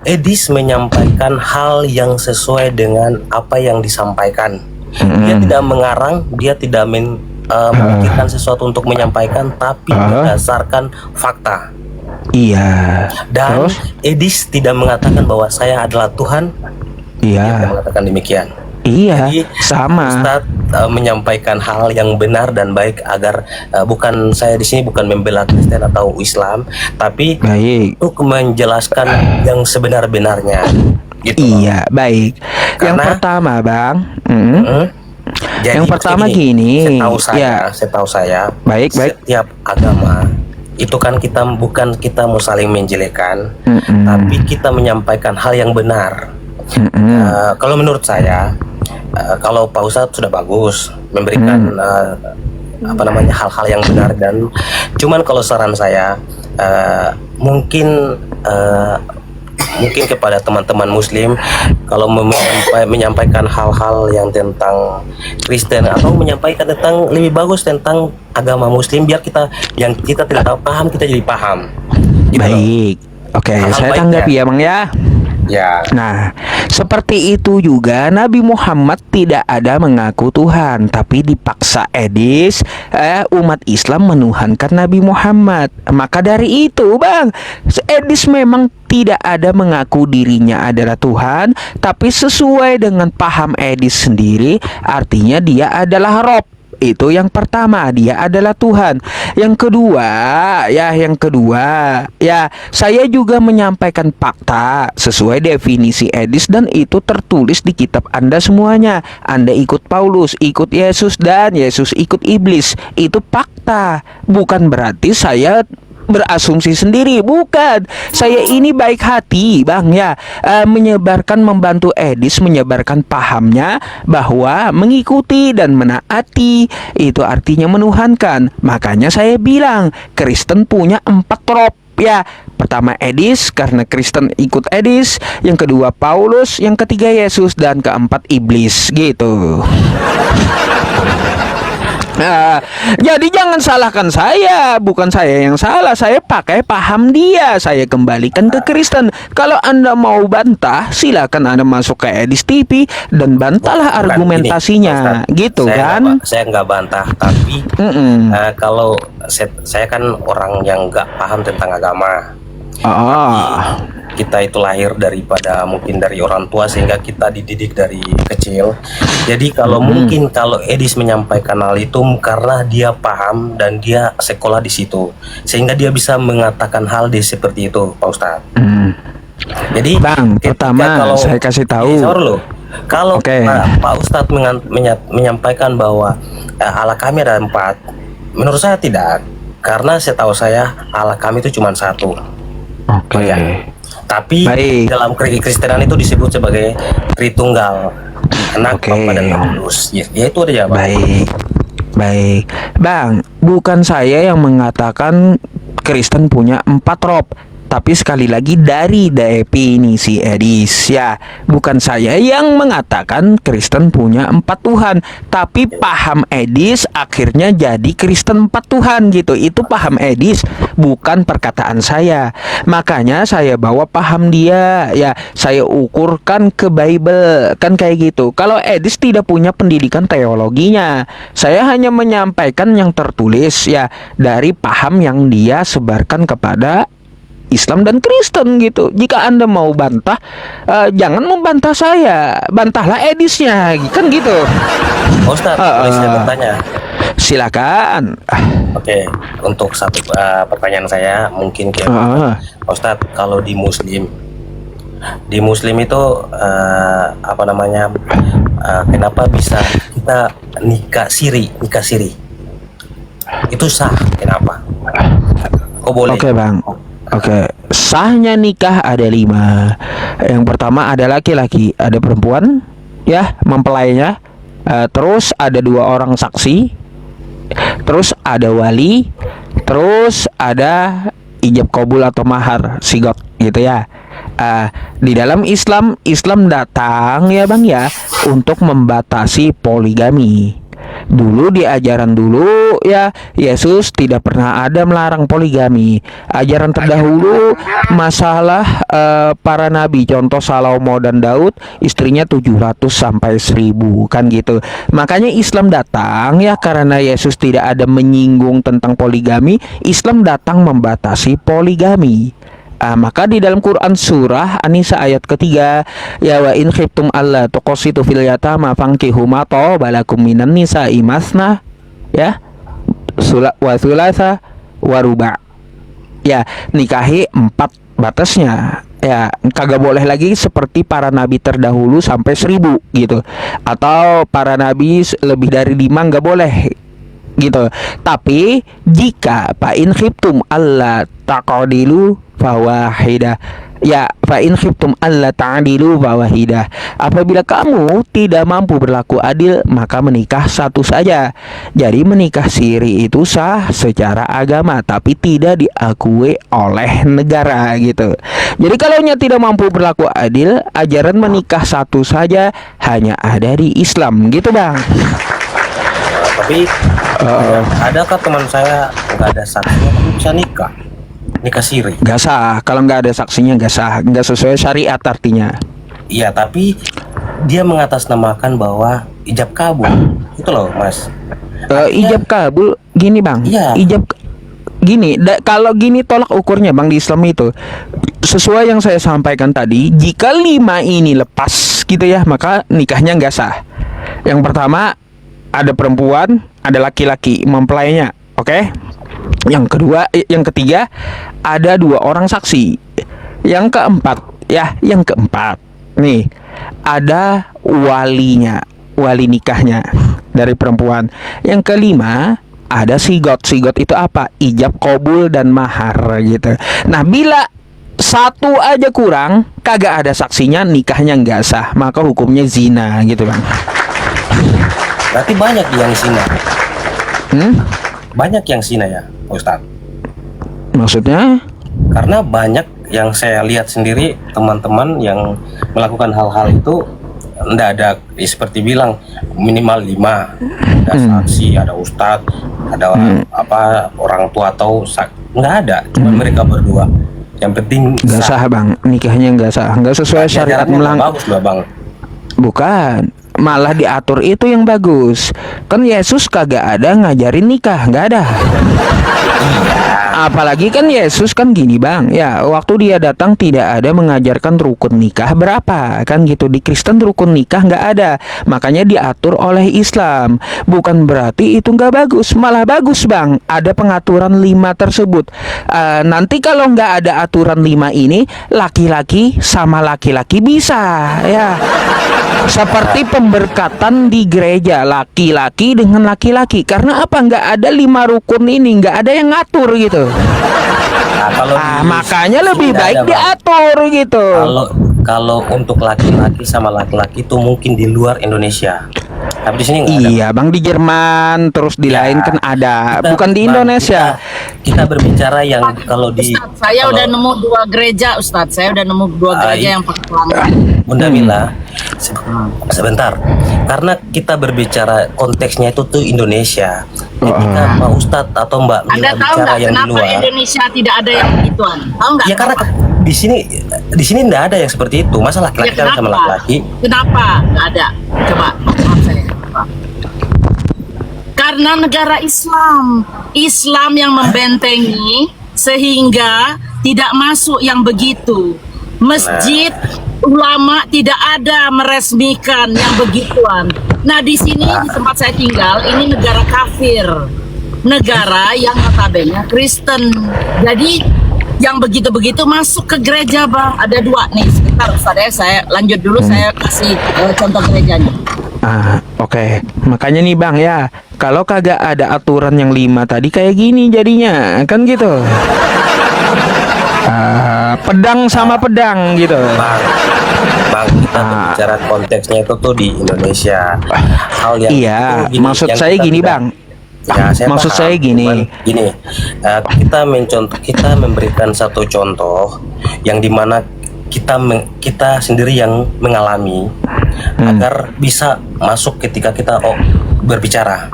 Edis menyampaikan hal yang sesuai dengan apa yang disampaikan. Dia tidak mengarang, dia tidak memikirkan sesuatu untuk menyampaikan, tapi berdasarkan fakta. Iya. Dan Edis tidak mengatakan bahwa saya adalah Tuhan. Iya. Dia mengatakan demikian. Iya. Jadi, sama. Ustadz menyampaikan hal yang benar dan baik agar bukan saya di sini bukan membela Kristen atau Islam, tapi untuk menjelaskan yang sebenar-benarnya. Gitu, iya, baik. Yang pertama, Bang. Jadi, yang pertama gini. Setahu saya, baik. Setiap agama itu kan bukan kita mau saling menjelekan, tapi kita menyampaikan hal yang benar. Kalau menurut saya, kalau Pak Ustadz sudah bagus memberikan hal-hal yang benar, dan cuman kalau saran saya mungkin kepada teman-teman Muslim, kalau menyampaikan hal-hal yang tentang Kristen atau menyampaikan tentang lebih bagus tentang agama Muslim, biar yang kita tidak tahu paham, kita jadi paham. Gitu. Baik, oke, saya tanggapi ya Bang ya. Ya. Nah, seperti itu juga Nabi Muhammad tidak ada mengaku Tuhan, tapi dipaksa Edis umat Islam menuhankan Nabi Muhammad. Maka dari itu Bang, Edis memang tidak ada mengaku dirinya adalah Tuhan, tapi sesuai dengan paham Edis sendiri, artinya dia adalah Rob. Itu yang pertama, dia adalah Tuhan. Yang kedua, saya juga menyampaikan fakta sesuai definisi Edis, dan itu tertulis di kitab Anda semuanya. Anda ikut Paulus, ikut Yesus, dan Yesus ikut iblis. Itu fakta. Bukan berarti saya berasumsi sendiri, bukan. Saya ini baik hati, Bang, ya, membantu Edis menyebarkan pahamnya bahwa mengikuti dan menaati itu artinya menuhankan. Makanya saya bilang Kristen punya 4 trop. Ya, pertama Edis karena Kristen ikut Edis, yang kedua Paulus, yang ketiga Yesus, dan keempat iblis gitu. Nah, jadi jangan salahkan saya, bukan saya yang salah, saya pakai paham dia, saya kembalikan ke Kristen. Kalau Anda mau bantah, silakan Anda masuk ke Edis TV dan bantahlah argumentasinya, gitu kan? Saya nggak bantah, tapi kalau saya kan orang yang nggak paham tentang agama. Kita itu lahir daripada mungkin dari orang tua, sehingga kita dididik dari kecil. Jadi kalau mungkin kalau Edis menyampaikan hal itu karena dia paham dan dia sekolah di situ, sehingga dia bisa mengatakan hal seperti itu, Pak Ustadz. Jadi Bang, pertama saya kasih tahu. Kalau Pak Ustadz menyampaikan bahwa Allah kami ada 4, menurut saya tidak, karena setahu saya Allah kami itu cuma 1. Tapi dalam Kristenan itu disebut sebagai Tritunggal, Anak, Bapa, dan Roh Kudus. Ya itu aja, Bang. Baik, Bang, bukan saya yang mengatakan Kristen punya 4 trop. Tapi sekali lagi dari definisi Edis, ya, bukan saya yang mengatakan Kristen punya 4 Tuhan. Tapi paham Edis akhirnya jadi Kristen 4 Tuhan gitu. Itu paham Edis, bukan perkataan saya. Makanya saya bawa paham dia, ya, saya ukurkan ke Bible, kan kayak gitu. Kalau Edis tidak punya pendidikan teologinya, saya hanya menyampaikan yang tertulis, ya, dari paham yang dia sebarkan kepada Islam dan Kristen gitu. Jika Anda mau bantah, jangan membantah saya, bantahlah Edisnya, kan gitu. Ustadz, boleh saya bertanya? Silakan. Oke, untuk satu pertanyaan saya mungkin Ustadz, kalau di Muslim itu kenapa bisa kita nikah siri itu sah? Kenapa? Kok boleh? Oke, Bang. Oke, sahnya nikah ada 5. Yang pertama ada laki-laki, ada perempuan, ya, mempelainya. Terus ada 2 orang saksi. Terus ada wali. Terus ada ijab kabul atau mahar, sigot, gitu ya. Di dalam Islam datang, ya Bang, ya, untuk membatasi poligami. Dulu di ajaran dulu, ya, Yesus tidak pernah ada melarang poligami. Ajaran terdahulu masalah para nabi, contoh Salomo dan Daud, istrinya 700 sampai 1000, kan gitu. Makanya Islam datang, ya, karena Yesus tidak ada menyinggung tentang poligami, Islam datang membatasi poligami. Maka di dalam Quran surah An-Nisa ayat ketiga, ya, wa in khiftum alla tuqsitu fil yatama fankihu ma balakum minan nisa'i masna, ya, wa thulatha wa ruba'. Ya, nikahi 4 batasnya. Ya, kagak boleh lagi seperti para nabi terdahulu sampai 1000 gitu. Atau para nabi lebih dari 5 nggak boleh gitu. Tapi jika fa in khiftum alla taqdilu fawahidah, ya, fa in khiftum alla ta'dilu fawahidah, apabila kamu tidak mampu berlaku adil, maka menikah satu saja. Jadi menikah siri itu sah secara agama, tapi tidak diakui oleh negara gitu. Jadi kalau tidak mampu berlaku adil, ajaran menikah satu saja hanya ada di Islam gitu, Bang. Tapi adakah teman saya nggak ada saksinya tapi bisa nikah siri? Nggak sah, kalau nggak ada saksinya nggak sah, nggak sesuai syariat artinya. Iya, tapi dia mengatasnamakan bahwa ijab kabul itu loh, Mas. Ijab kabul gini, Bang. Iya. Ijab gini, kalau gini tolak ukurnya, Bang, di Islam itu sesuai yang saya sampaikan tadi. Jika 5 ini lepas gitu ya, maka nikahnya nggak sah. Yang pertama ada perempuan, ada laki-laki mempelainya. Oke. Yang ketiga ada 2 orang saksi. Yang keempat nih ada walinya, wali nikahnya dari perempuan. Yang kelima ada sigot. Sigot itu apa? Ijab kabul dan mahar gitu. Nah, bila satu aja kurang, kagak ada saksinya, nikahnya nggak sah, maka hukumnya zina gitu Bang. Berarti banyak yang zina. Banyak yang zina ya, Ustadz. Maksudnya? Karena banyak yang saya lihat sendiri teman-teman yang melakukan hal-hal itu nggak ada seperti bilang minimal 5, ada saksi, ada ustadz, ada orang tua atau nggak ada, cuma mereka berdua. Yang penting nggak sah Bang, nikahnya nggak sah, nggak sesuai syariat bagus lah Bang. Bukan, malah diatur itu yang bagus. Kan Yesus kagak ada ngajarin nikah, nggak ada. Apalagi kan Yesus kan gini Bang, ya waktu dia datang tidak ada mengajarkan rukun nikah berapa, kan gitu. Di Kristen rukun nikah nggak ada, makanya diatur oleh Islam. Bukan berarti itu nggak bagus, malah bagus Bang. Ada pengaturan 5 tersebut. Nanti kalau nggak ada aturan 5 ini, laki-laki sama laki-laki bisa, ya. Seperti pemberkatan di gereja, laki-laki dengan laki-laki. Karena apa? Nggak ada 5 rukun ini, nggak ada yang ngatur gitu. Makanya lebih baik diatur gitu. Kalau untuk laki-laki sama laki-laki itu mungkin di luar Indonesia. Tapi di sini nggak ada. Iya Bang, di Jerman, terus di lain kan ada, bukan di Indonesia. Kita berbicara yang kalau di Ustadz, saya udah nemu 2 gereja Ustadz. Saya udah nemu 2 gereja yang pakai pelanggan. Bunda Mila, sebentar. Karena kita berbicara konteksnya itu tuh Indonesia. Ketika Pak Ustadz atau Mbak Mila Anda tahu bicara nggak yang di kenapa luar, Indonesia tidak ada yang begituan? Tahu nggak? ya karena di sini nggak ada yang seperti itu. Masa laki-laki Ya, sama laki-laki? Kenapa nggak ada? Coba maaf saya. Karena negara Islam yang membentengi sehingga tidak masuk yang begitu. Masjid ulama tidak ada meresmikan yang begituan. Nah di sini di tempat saya tinggal ini negara kafir, negara yang notabene Kristen. Jadi yang begitu-begitu masuk ke gereja Bang. Ada 2 nih. Sebentar Ustaz, saya lanjut dulu. Saya kasih contoh gerejanya. Oke. Makanya nih Bang ya, kalau kagak ada aturan yang 5 tadi kayak gini jadinya, kan gitu. Pedang sama pedang gitu. Bang, kita berbicara konteksnya itu tuh di Indonesia. Hal yang iya, gini, maksud yang saya gini tidak, Bang. Ya, maksud saya gini. Kita memberikan satu contoh yang dimana kita sendiri yang mengalami agar bisa masuk ketika kita berbicara.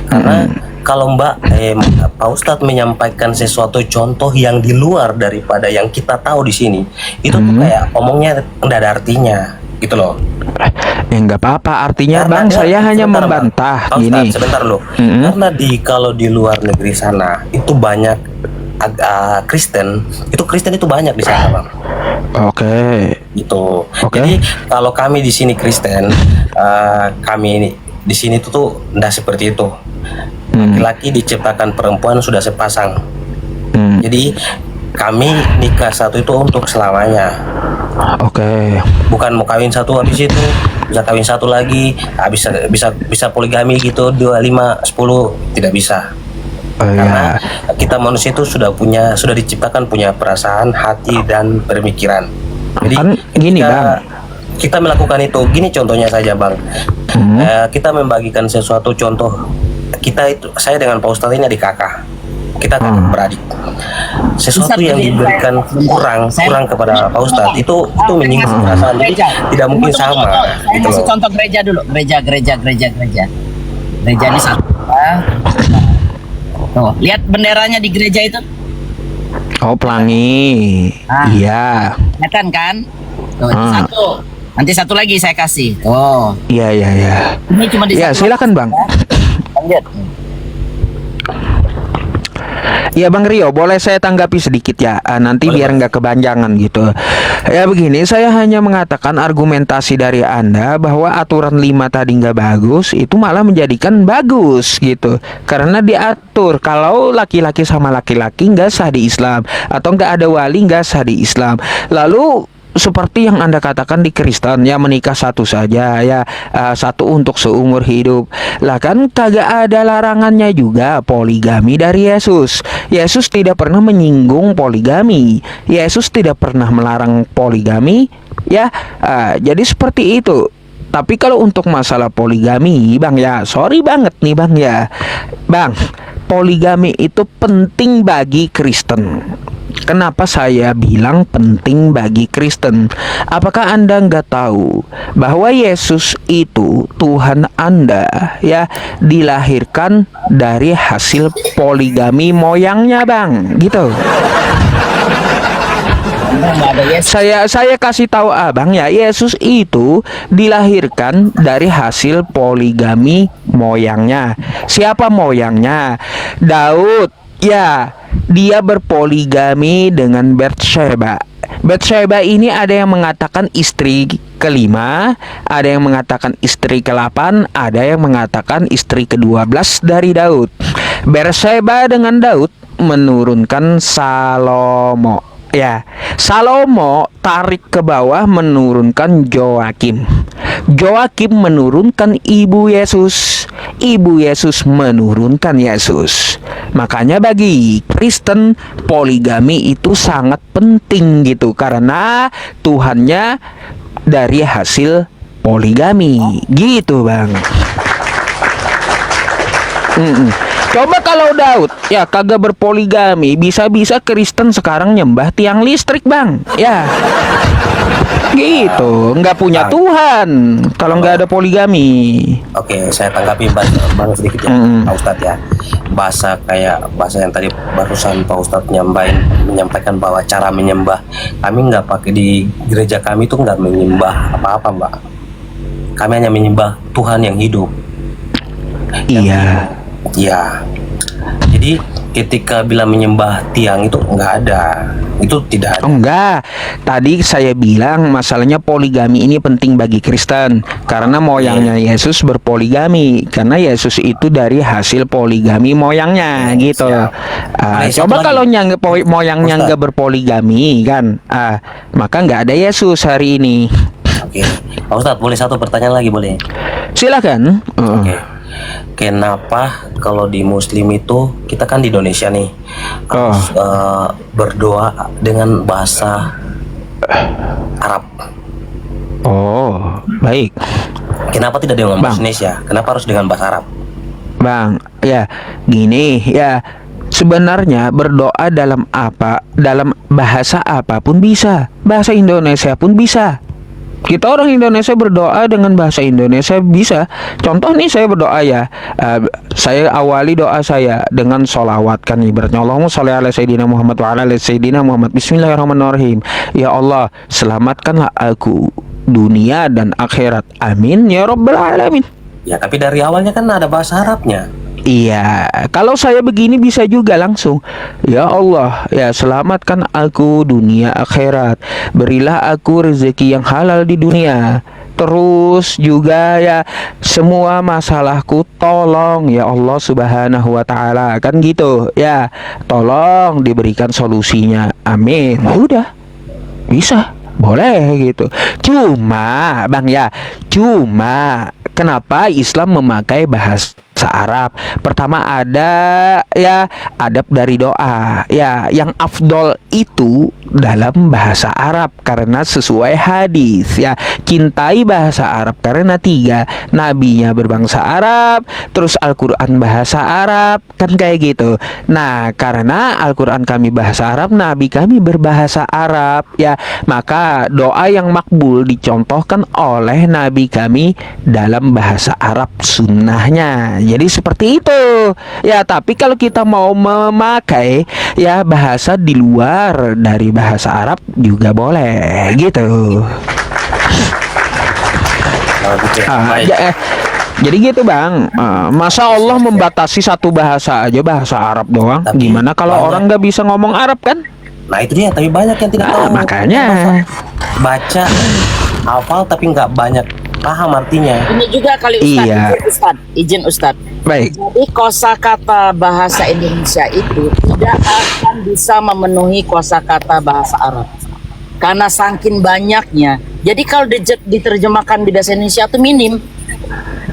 Karena kalau Pak Ustadz menyampaikan sesuatu contoh yang di luar daripada yang kita tahu di sini, itu tuh kayak omongnya nggak ada artinya, gitu loh. Ya nggak apa-apa, artinya Bang, saya hanya membantah Bang. gini. Sebentar loh, karena kalau di luar negeri sana itu banyak Kristen itu banyak di sana Bang. Oke. Gitu. Jadi kalau kami di sini Kristen, kami ini di sini tuh nggak seperti itu. Laki-laki diciptakan, perempuan sudah sepasang. Jadi kami nikah satu itu untuk selamanya. Bukan mau kawin satu habis itu bisa kawin satu lagi, bisa poligami gitu 2, 5, 10, tidak bisa. Karena kita manusia itu sudah diciptakan punya perasaan, hati dan pemikiran. Jadi gini Bang, kita melakukan itu. Gini contohnya saja Bang. Kita membagikan sesuatu contoh. Saya dengan Pak Ustadz ini adik kakak. Kita kakak beradik. Sesuatu yang diberikan kurang kepada Pak Ustadz itu menyinggung perasaan. Jadi tidak mungkin sama. Saya kasih contoh gereja dulu. Gereja. Gereja ini satu. Tuh, lihat benderanya di gereja itu. Pelangi. Iya. Kelihatan kan? Tuh, satu. Nanti satu lagi saya kasih. Tuh. Iya. Ini cuma di silakan Bang. Lanjut. Ya Bang Rio, boleh saya tanggapi sedikit ya, nanti biar nggak kepanjangan gitu. Ya begini, saya hanya mengatakan argumentasi dari Anda bahwa aturan 5 tadi nggak bagus, itu malah menjadikan bagus gitu. Karena diatur kalau laki-laki sama laki-laki nggak sah di Islam, atau nggak ada wali nggak sah di Islam. Lalu seperti yang Anda katakan di Kristen, ya menikah satu saja ya, satu untuk seumur hidup. Lah kan kagak ada larangannya juga poligami dari Yesus. Yesus tidak pernah menyinggung poligami. Yesus tidak pernah melarang poligami ya. Jadi seperti itu. Tapi kalau untuk masalah poligami, Bang ya, sorry banget nih Bang ya. Bang, poligami itu penting bagi Kristen. Kenapa saya bilang penting bagi Kristen? Apakah Anda nggak tahu bahwa Yesus itu Tuhan Anda ya dilahirkan dari hasil poligami moyangnya Bang, gitu. Saya kasih tahu Abang ya, Yesus itu dilahirkan dari hasil poligami moyangnya. Siapa moyangnya? Daud. Ya, dia berpoligami dengan Bathsheba. Bathsheba ini ada yang mengatakan istri kelima, ada yang mengatakan istri ke-8, ada yang mengatakan istri ke-12 dari Daud. Bathsheba dengan Daud menurunkan Salomo. Ya, Salomo tarik ke bawah menurunkan Joakim. Joakim menurunkan ibu Yesus. Ibu Yesus menurunkan Yesus. Makanya bagi Kristen poligami itu sangat penting gitu, karena Tuhannya dari hasil poligami gitu Bang. Coba kalau Daud ya kagak berpoligami, bisa-bisa Kristen sekarang nyembah tiang listrik Bang. Ya gitu, nggak punya Tuhan kalau nggak ada poligami. Oke, saya tanggapi bang sedikit ya, Pak Ustadz ya. Bahasa yang tadi barusan Pak Ustadz menyampaikan bahwa cara menyembah, kami nggak pakai di gereja kami tuh nggak menyembah apa-apa Mbak. Kami hanya menyembah Tuhan yang hidup. Iya. Ya, jadi ketika bilang menyembah tiang itu nggak ada, itu tidak ada. Enggak, tadi saya bilang masalahnya poligami ini penting bagi Kristen karena moyangnya Yesus berpoligami, karena Yesus itu dari hasil poligami moyangnya gitu. Coba kalau moyangnya nggak berpoligami kan, maka nggak ada Yesus hari ini. Oke, Pak Ustadz, boleh satu pertanyaan lagi boleh? Silakan. Oke. Kenapa kalau di Muslim itu, kita kan di Indonesia nih, harus berdoa dengan bahasa Arab? Oh, baik. Kenapa tidak dengan bahasa Indonesia? Kenapa harus dengan bahasa Arab? Bang, ya gini ya. Sebenarnya berdoa dalam bahasa apapun bisa. Bahasa Indonesia pun bisa. Kita orang Indonesia berdoa dengan bahasa Indonesia bisa. Contoh nih, saya berdoa ya, saya awali doa saya dengan sholawat kan, ibaratnya Allahumma sholli ala sayyidina Muhammad wa ala ali sayyidina Muhammad. Bismillahirrahmanirrahim. Ya Allah, selamatkanlah aku dunia dan akhirat. Amin ya rabbal alamin. Ya, tapi dari awalnya kan ada bahasa Arabnya. Iya, kalau saya begini bisa juga langsung. Ya Allah, ya selamatkan aku dunia akhirat. Berilah aku rezeki yang halal di dunia. Terus juga ya semua masalahku tolong ya Allah Subhanahu wa taala, kan gitu. Ya, tolong diberikan solusinya. Amin. Udah. Bisa. Boleh gitu. Cuma Bang ya, kenapa Islam memakai bahasa Arab? Pertama ada ya adab dari doa. Ya, yang afdol itu dalam bahasa Arab karena sesuai hadis ya. Cintai bahasa Arab karena 3, nabinya berbangsa Arab, terus Al-Qur'an bahasa Arab, kan kayak gitu. Nah, karena Al-Qur'an kami bahasa Arab, nabi kami berbahasa Arab ya, maka doa yang makbul dicontohkan oleh nabi kami dalam bahasa Arab sunnahnya. Jadi seperti itu ya. Tapi kalau kita mau memakai ya bahasa di luar dari bahasa Arab juga boleh gitu. Jadi gitu bang, masa Allah membatasi satu bahasa aja, bahasa Arab doang? Tapi Gimana kalau banyak. orang nggak bisa ngomong Arab kan? Nah itu dia, tapi banyak yang tidak tahu. Makanya. Baca, hafal tapi nggak banyak paham artinya. Ini juga kali Ustadz, Iya. izin Ustadz. Baik. Jadi kosakata bahasa Indonesia itu tidak akan bisa memenuhi kosakata bahasa Arab. Karena saking banyaknya. Jadi kalau diterjemahkan di bahasa Indonesia itu minim.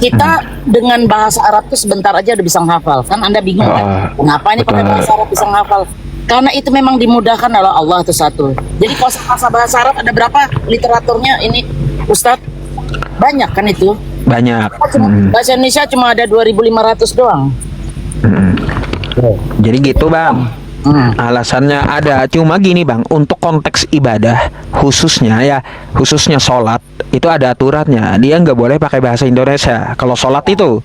Kita dengan bahasa Arab itu sebentar aja udah bisa menghafal. Kan Anda bingung kan? Kenapa ini pakai bahasa Arab bisa menghafal? Karena itu memang dimudahkan oleh Allah itu satu. Jadi kosakata bahasa Arab ada berapa literaturnya ini Ustadz? Banyak kan itu? Banyak. Bahasa Indonesia cuma ada 2.500 doang. Jadi gitu bang. Alasannya ada, cuma gini bang, untuk konteks ibadah khususnya sholat itu ada aturannya. Dia nggak boleh pakai bahasa Indonesia kalau sholat itu.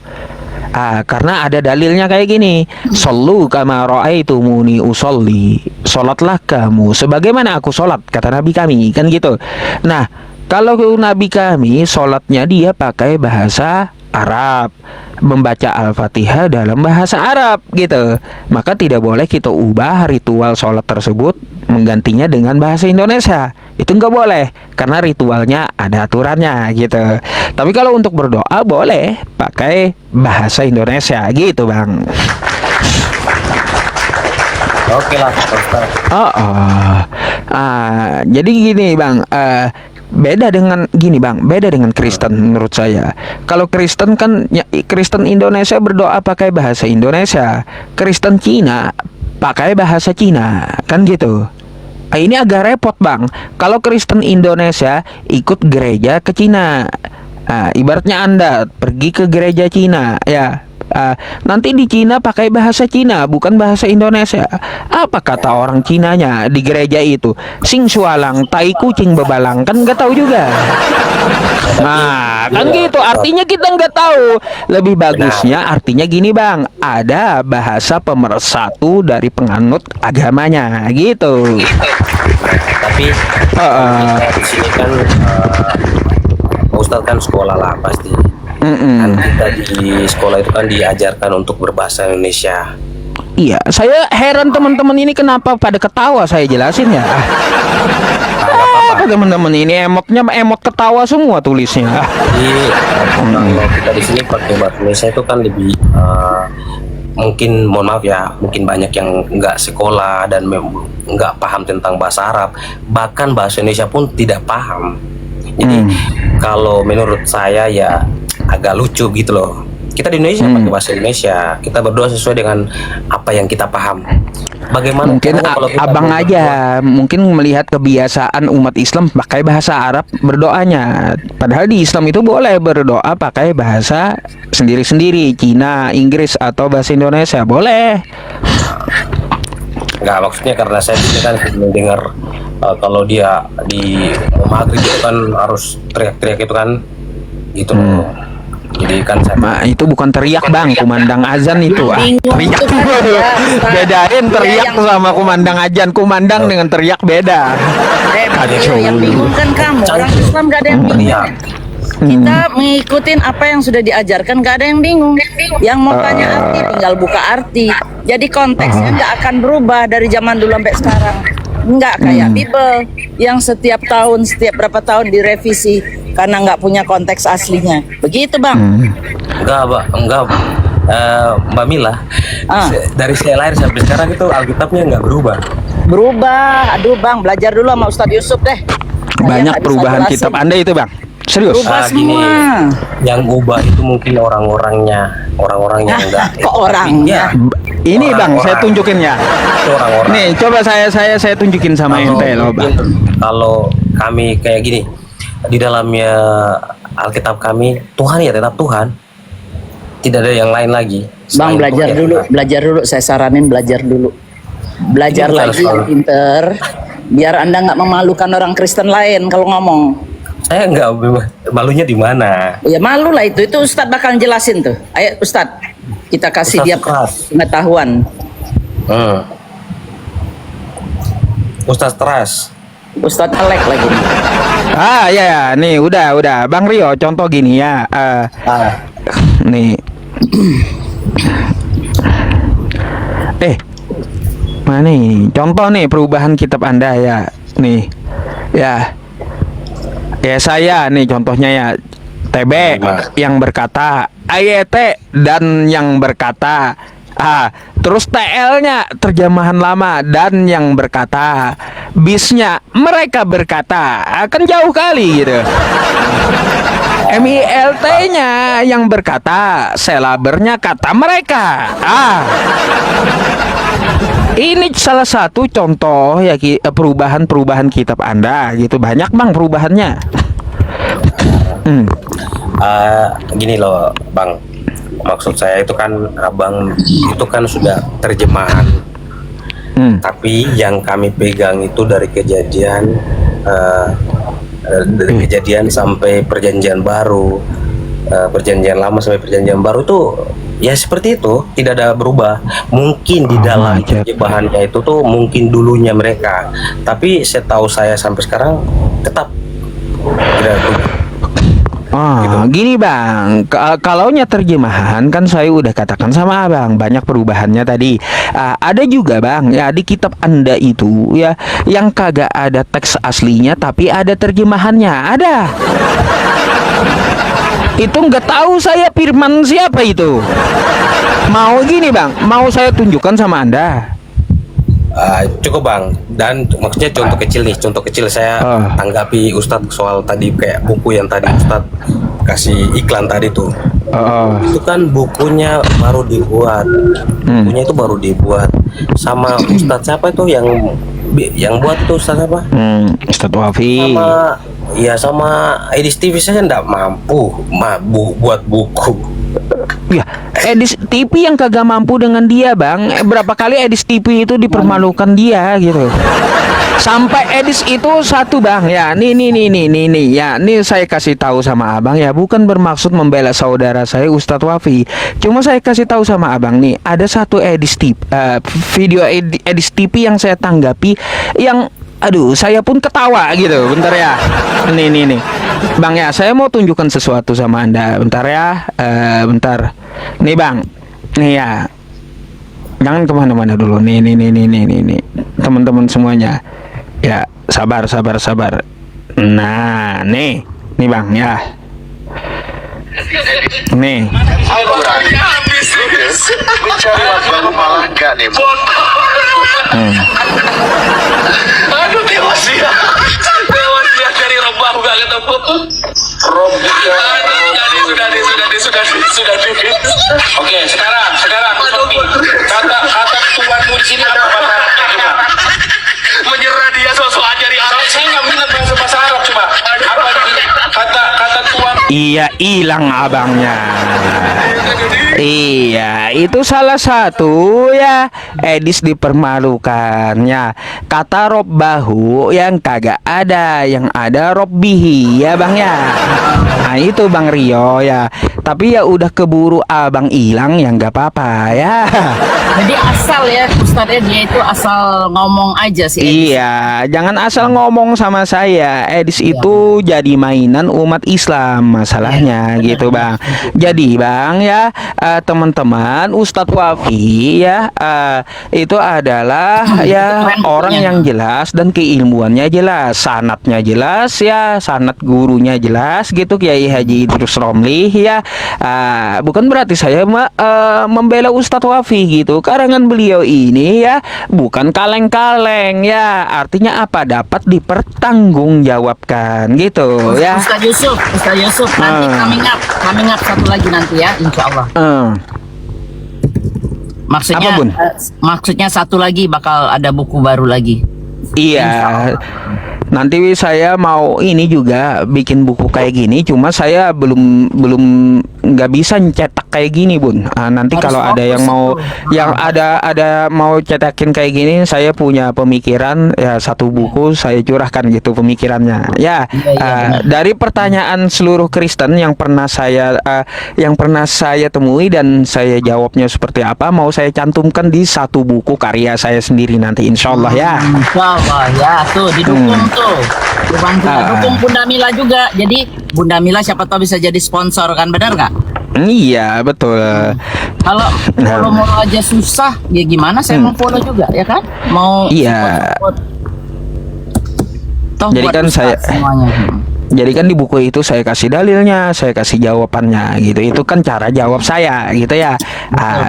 Karena ada dalilnya kayak gini, Shollu kama ra'aitumuni usolli, sholatlah kamu sebagaimana aku sholat, kata Nabi kami, kan gitu. Nah, kalau Nabi kami sholatnya dia pakai bahasa Arab, membaca Al-Fatihah dalam bahasa Arab gitu, maka tidak boleh kita ubah ritual sholat tersebut menggantinya dengan bahasa Indonesia. Itu nggak boleh, karena ritualnya ada aturannya gitu. Tapi kalau untuk berdoa boleh pakai bahasa Indonesia gitu bang. Oke lah, Ustaz. Jadi gini bang, beda dengan Kristen menurut saya. Kalau Kristen kan Kristen Indonesia berdoa pakai bahasa Indonesia, Kristen Cina pakai bahasa Cina, kan gitu. Ini agak repot bang. Kalau Kristen Indonesia ikut gereja ke Cina, ibaratnya Anda pergi ke gereja Cina ya, nanti di Cina pakai bahasa Cina bukan bahasa Indonesia. Apa kata orang Cinanya di gereja itu? Sing sualang tai kucing bebalang, kan nggak tahu juga. Nah kan gitu, artinya kita nggak tahu. Lebih bagusnya artinya gini bang, ada bahasa pemersatu dari penganut agamanya gitu. Tapi di sini kan Pak Ustadz kan sekolah lah pasti. Kan kita di sekolah itu kan diajarkan untuk berbahasa Indonesia. Iya, saya heran teman-teman ini kenapa pada ketawa, saya jelasin ya. Teman-teman ini emot ketawa semua tulisnya. Jadi kalau kita di sini pakai bahasa Indonesia itu kan lebih mungkin, mohon maaf ya, mungkin banyak yang nggak sekolah dan nggak paham tentang bahasa Arab, bahkan bahasa Indonesia pun tidak paham. Jadi kalau menurut saya ya agak lucu gitu loh. Kita di Indonesia pakai bahasa Indonesia, kita berdoa sesuai dengan apa yang kita paham. Bagaimana mungkin kalau kita abang aja mungkin melihat kebiasaan umat Islam pakai bahasa Arab berdoanya, padahal di Islam itu boleh berdoa pakai bahasa sendiri-sendiri, Cina, Inggris atau bahasa Indonesia boleh. Nggak, maksudnya karena saya di sini kan mendengar kalau dia di maghrib itu kan harus teriak-teriak itu kan gitu loh. Jadi kan saya itu bukan teriak bang, kumandang azan itu teriak. Bedain teriak sama kumandang azan. Kumandang dengan teriak beda. Yang bingung kan kamu, orang Islam gak ada yang bingung. Kita mengikutin apa yang sudah diajarkan, gak ada yang bingung. Yang mau tanya arti tinggal buka arti. Jadi konteksnya nggak akan berubah dari zaman dulu sampai sekarang. Nggak kayak Bible yang setiap berapa tahun direvisi karena nggak punya konteks aslinya. Begitu bang? Enggak, Mbak Mila. Dari saya lahir sampai sekarang itu Alkitabnya nggak berubah. Berubah, aduh bang, belajar dulu sama Ustadz Yusuf deh. Banyak perubahan kitab Anda itu bang. Serius? Gini, yang ubah itu mungkin orang-orangnya enggak. Kok orangnya? Ini bang, saya tunjukin ya. Orang-orang. Nih, coba saya tunjukin sama ente loh bang. Kalau kami kayak gini, di dalamnya Alkitab kami, Tuhan ya tetap Tuhan. Tidak ada yang lain lagi. Bang, belajar dulu. Saya saranin belajar dulu. Belajar lagi yang pinter, biar Anda nggak memalukan orang Kristen lain kalau ngomong. Saya nggak, malunya di mana? Ya malu lah itu Ustadz bakal jelasin tuh. Ayo Ustadz, kita kasih dia pengetahuan. Ustadz Teras. Ustadz Alek lagi. Ya, nih udah Bang Rio contoh gini ya. nih. Mana ini? Contoh nih perubahan kitab Anda ya. Nih. Ya. Ya saya nih contohnya ya. TB yang berkata, AYT dan yang berkata. Terus TL-nya terjemahan lama dan yang berkata. Bisnya mereka berkata. Kan jauh kali gitu. MILT-nya yang berkata, selabernya kata mereka. Ini salah satu contoh ya perubahan kitab Anda gitu. Banyak Bang perubahannya. Gini loh Bang, maksud saya itu kan abang itu kan sudah terjemahan. Tapi yang kami pegang itu dari kejadian sampai perjanjian baru, perjanjian lama sampai perjanjian baru itu ya seperti itu, tidak ada berubah. Mungkin di dalam terjemahannya itu tuh mungkin dulunya mereka, tapi setahu saya sampai sekarang tetap tidak berubah. Gini Bang, kalaunya terjemahan kan saya udah katakan sama Abang banyak perubahannya tadi. Ada juga Bang ya di kitab Anda itu ya yang kagak ada teks aslinya tapi ada terjemahannya. Ada. Itu nggak tahu saya firman siapa itu. Mau gini Bang, mau saya tunjukkan sama Anda. Cukup Bang, dan maksudnya contoh kecil saya tanggapi Ustadz soal tadi kayak buku yang tadi Ustadz kasih iklan tadi tuh. Itu kan bukunya baru dibuat, bukunya itu baru dibuat sama Ustadz siapa itu yang buat itu Ustadz apa? Ustadz Wafi. Sama Edis TV saya nggak mampu buat buku. Ya, Edis TV yang kagak mampu dengan dia Bang. Berapa kali Edis TV itu dipermalukan dia gitu. Sampai Edis itu satu Bang ya. Nih ya. Nih saya kasih tahu sama Abang ya, bukan bermaksud membela saudara saya Ustadz Wafi. Cuma saya kasih tahu sama Abang nih, ada satu Edis TV, video Edis TV yang saya tanggapi yang saya pun ketawa gitu. Bentar ya. Nih. Bang ya, saya mau tunjukkan sesuatu sama Anda. Bentar ya. Bentar. Nih Bang. Nih ya. Jangan kemana-mana dulu. Nih. Teman-teman semuanya. Ya, sabar. Nah, nih Bang ya. Nih. Aduh, tewas dia dari Robah gak ketemu. Sudah. Oke, sekarang kata tuanmu di sini apa kata? Menyerah dia sosok ajari Arab. Saya nggak minat bahasa Arab, cuma apa kata tuan. Iya, hilang abangnya. Iya, itu salah satu ya Edis dipermalukannya. Kata Robbahu yang kagak ada, yang ada Robbihi ya Bang ya. Nah itu Bang Rio ya. Tapi ya udah keburu abang hilang ya nggak apa-apa ya. Jadi asal ya Ustadz dia itu asal ngomong aja sih Edis. Iya, jangan asal ngomong sama saya. Edis itu jadi mainan umat Islam masalahnya gitu Bang. Jadi Bang ya teman-teman, Ustadz Wafi ya itu adalah ya orang yang jelas dan keilmuannya jelas, sanatnya jelas ya, sanat gurunya jelas gitu, Kiai Haji Idrus Romli ya. Bukan berarti saya membela Ustadz Wafi gitu. Karangan beliau ini ya bukan kaleng-kaleng ya. Artinya apa? Dapat dipertanggungjawabkan gitu ya. Ustadz Yusuf nanti coming up satu lagi nanti ya, insya Allah. Maksudnya apa, Bun? Maksudnya satu lagi bakal ada buku baru lagi. Iya. Nanti saya mau ini juga bikin buku kayak gini, cuma saya belum nggak bisa cetak kayak gini Bun. Nanti kalau ada yang mau ada mau cetakin kayak gini, saya punya pemikiran ya, satu buku saya curahkan gitu pemikirannya ya. Dari pertanyaan seluruh Kristen yang pernah saya temui dan saya jawabnya seperti apa, mau saya cantumkan di satu buku karya saya sendiri nanti insya Allah ya. Insyaallah ya, tuh didukung tuh. Dukung Bunda Mila juga. Jadi Bunda Mila siapa tahu bisa jadi sponsor kan, benar nggak? Iya, betul. Kalau follow aja susah, ya gimana saya mau follow juga, ya kan? Mau Iya. support. Toh Jadi buat kan Ustaz semuanya. Jadi kan di buku itu saya kasih dalilnya, saya kasih jawabannya gitu. Itu kan cara jawab saya gitu ya.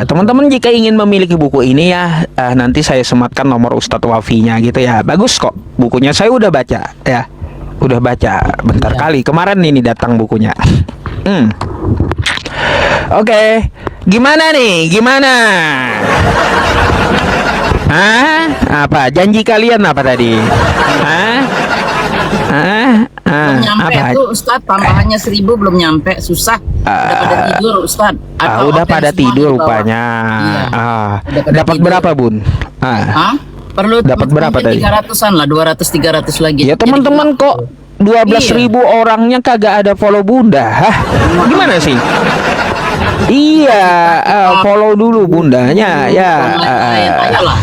Teman-teman jika ingin memiliki buku ini ya, nanti saya sematkan nomor Ustadz Wafinya gitu ya. Bagus kok bukunya, saya udah baca ya. Udah baca bentar kali. Kemarin ini datang bukunya. Oke. Gimana nih? Gimana? Hah? Apa? Janji kalian apa tadi? Hah? Belum nyampe Apa? tuh Ustadz, tambahannya 1.000 belum nyampe, susah. Udah pada tidur Ustadz. Atau Udah hotel pada semua tidur di bawah. rupanya. Udah pada Dapat tidur. berapa, Bun? Hah? Perlu Dapat berapa tadi? 300-an lah, 200-300 lagi. Ya teman-teman kok 12.000 orangnya kagak ada follow Bunda. Hah? Gimana sih? Iya, follow dulu Bundanya ya. Ayolah.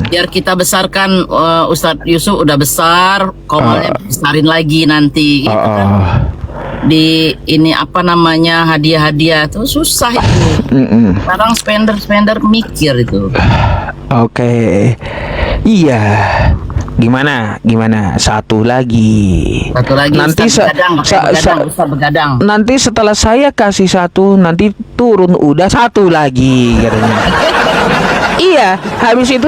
Biar kita besarkan, Ustadz Yusuf udah besar, komalnya besarin lagi nanti. Gitu kan. Di ini apa namanya, hadiah-hadiah tuh susah itu. Sekarang spender mikir itu. Oke. Iya. Gimana? Satu lagi. Nanti Ustadz begadang. Nanti setelah saya kasih satu, nanti turun udah satu lagi katanya. Iya, habis itu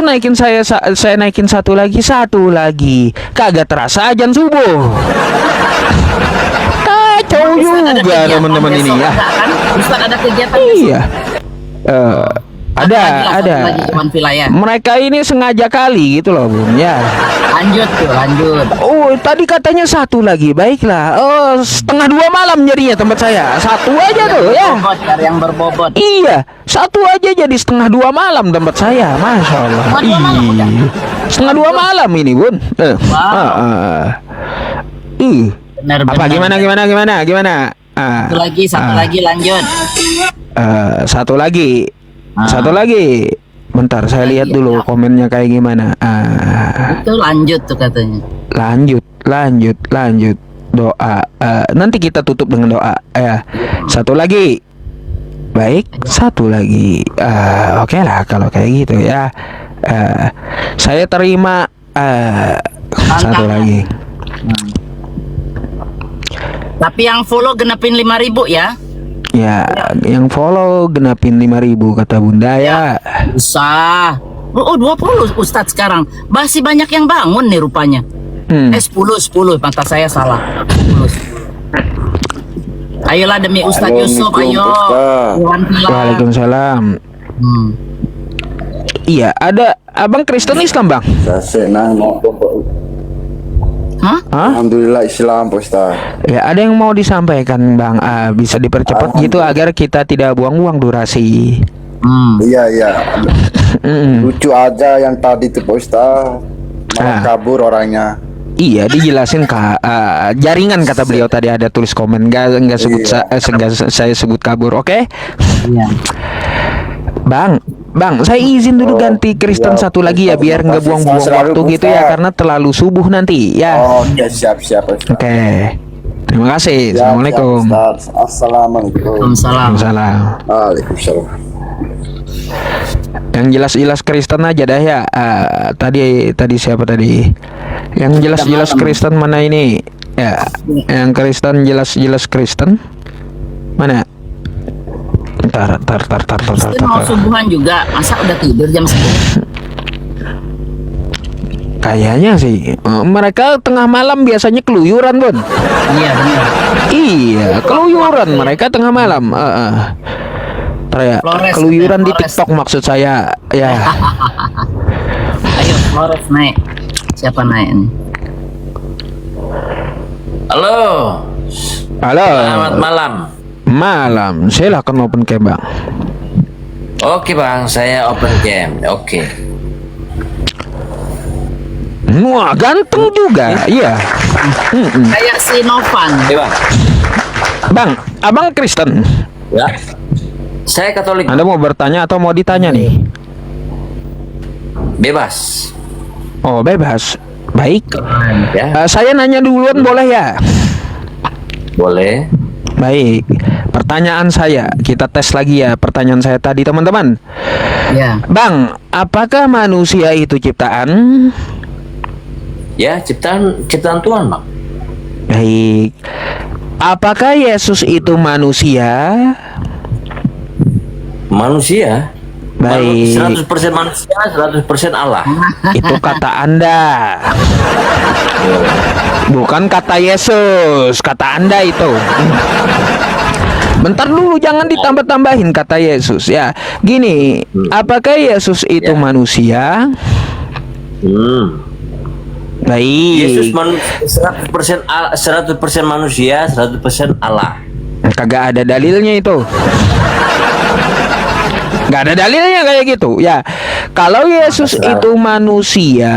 saya naikin satu lagi. Kagak terasa azan subuh. Kacau juga teman-teman ini ya. Ustadz ada kegiatan. Iya. Ada. Lagi Iwan Wilayah. Mereka ini sengaja kali gitu loh, Bun. Ya. Lanjut. Oh, tadi katanya satu lagi. Baiklah. Oh, 1:30 malam jadinya tempat saya. Satu aja tuh ya. Yang berbobot. Iya, satu aja jadi 1:30 malam tempat saya. Masya Allah. 1:30 malam ini, Bun. Apa gimana? Satu lagi lanjut. Satu lagi. Bentar, saya lihat dulu komennya kayak gimana. Itu lanjut tuh katanya. Lanjut. Doa. Nanti kita tutup dengan doa. Satu lagi. Baik, satu lagi. Oke lah kalau kayak gitu ya. Saya terima. Satu lagi. Tapi yang follow genepin 5.000 ya. Ya, yang follow genapin 5.000 kata Bunda ya. Usah. 20 Ustadz sekarang. Masih banyak yang bangun nih rupanya. 10 mata saya salah. 10. Ayolah demi Ustadz Yusuf, ayo. Waalaikumsalam. Iya, ada Abang Kristen Islam, Bang? Hah? Alhamdulillah Islam, Pak Ustaz. Ya, ada yang mau disampaikan, Bang? Bisa dipercepat gitu agar kita tidak buang-buang durasi. Iya. Lucu aja yang tadi tuh, Pak Ustaz. Malah kabur orangnya. Iya, dijelasin Kak. Jaringan kata beliau tadi, ada tulis komen. Enggak sebut saya sebut kabur. Oke? Iya. Bang, saya izin dulu ganti Kristen satu lagi ya, biar nggak buang-buang waktu gitu ya, karena terlalu subuh nanti ya. Oh, ya siap. Oke. Terima kasih. Assalamualaikum. Assalamualaikum. Waalaikumsalam. Yang jelas-jelas Kristen aja dah ya. Tadi siapa tadi? Yang jelas-jelas Kristen mana ini? Ya, yang Kristen jelas-jelas Kristen mana? Tar. Mau subuhan juga, masa udah tidur jam 10? Kayaknya sih mereka tengah malam biasanya keluyuran, Bun. Iya benar. Iya, keluyuran mereka tengah malam. Keluyuran di TikTok maksud saya. Ya. Ayo Flores naik. Siapa naik ini? Halo. Selamat malam. Silakan open cam, Bang. Oke, Bang, saya open cam. Oke. Wah, ganteng juga. Iya. Kayak si Novan. Iya, Bang, Abang Kristen? Ya. Saya Katolik. Anda mau bertanya atau mau ditanya nih? Bebas. Oh, bebas. Baik. Ya. Saya nanya duluan boleh ya? Boleh. Baik. pertanyaan saya, kita tes lagi ya pertanyaan saya tadi teman-teman. Ya. Bang, apakah manusia itu ciptaan? Ya, ciptaan Tuhan, Bang. Baik. Apakah Yesus itu manusia? Manusia? Baik. 100% manusia, 100% Allah. Itu kata Anda. Bukan kata Yesus, kata Anda itu. Bentar dulu, jangan ditambah-tambahin kata Yesus ya. Gini, apakah Yesus itu manusia? Baik. Yesus 100% manusia, 100% Allah. Kagak ada dalilnya itu. Gak ada dalilnya kayak gitu ya. Kalau Yesus itu manusia,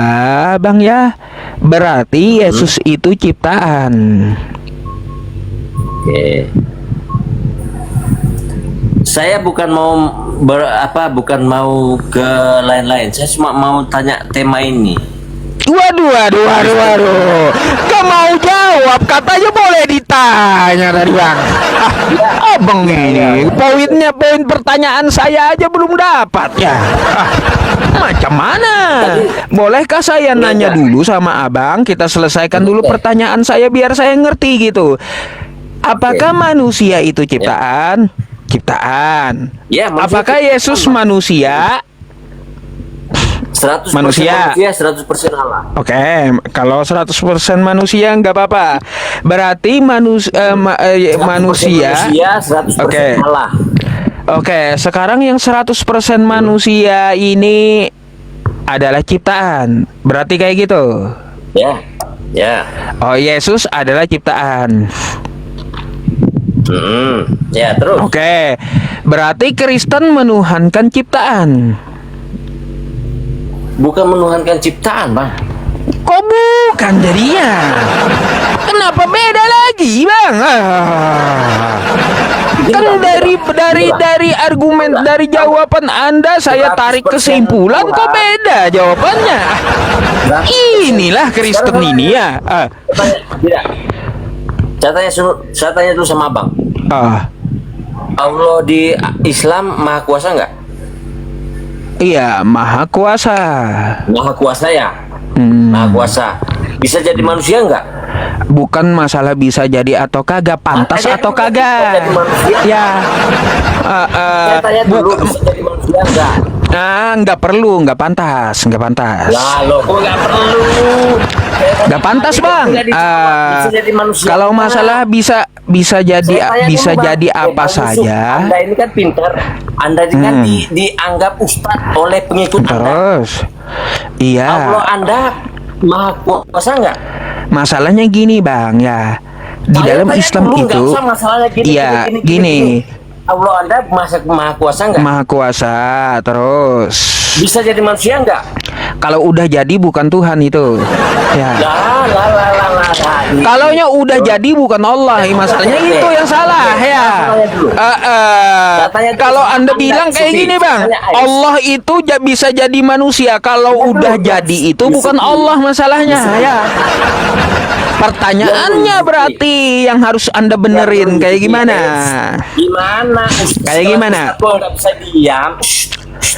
Bang ya, berarti Yesus itu ciptaan. Oke. Saya bukan mau bukan mau ke lain-lain. Saya cuma mau tanya tema ini. Waduh. Gak mau jawab, katanya boleh ditanya tadi Bang. Abang ini poin pertanyaan saya aja belum dapat ya. Macam mana? Bolehkah saya nanya dulu sama abang? Kita selesaikan dulu pertanyaan saya biar saya ngerti gitu. Apakah manusia itu ciptaan? Ciptaan. Ya, apakah Yesus manusia? 100% manusia, 100% Allah. Oke, kalau 100% manusia nggak apa-apa. Berarti manusia 100% Oke. Allah. Oke, sekarang yang 100% manusia ini adalah ciptaan. Berarti kayak gitu. Ya. Ya. Oh, Yesus adalah ciptaan. Ya, terus. Oke. Berarti Kristen menuhankan ciptaan. Bukan menuhankan ciptaan, Bang. Kok bukan jadinya? Kenapa beda lagi, Bang? Kan dari argumen, dari jawaban Anda saya tarik kesimpulan kok beda jawabannya. Inilah Kristen ini ya. Tidak. Saya tanya dulu sama Abang. Allah di Islam Maha Kuasa nggak? Iya, Maha Kuasa. Maha Kuasa ya? Maha Kuasa. Bisa jadi manusia nggak? Bukan masalah bisa jadi atau kagak, pantas atau kagak. Ya. Saya tanya dulu, bisa jadi manusia nggak? Nggak perlu, nggak pantas. Lah, loh, kok nggak perlu? Nggak pantas, Bang. Kalau masalah bisa jadi apa saja. Anda ini kan pintar. Anda ini kan dianggap ustadz oleh pengikut Terus, iya. Allah Anda Maha Kuasa nggak? Masalahnya gini, Bang ya. Di dalam Islam itu, iya, gini. Allah Anda Maha Kuasa nggak? Maha Kuasa, terus. Bisa jadi manusia nggak? Kalau udah jadi bukan Tuhan itu. Ya. Kalaunya udah jadi bukan Allah, masalahnya itu yang salah ya. Kalau Anda bilang kayak gini, Bang, Allah itu bisa jadi manusia. Kalau udah jadi itu bukan Allah masalahnya ya. Pertanyaannya berarti yang harus Anda benerin kayak gimana? Kayak gimana? Nggak bisa diam.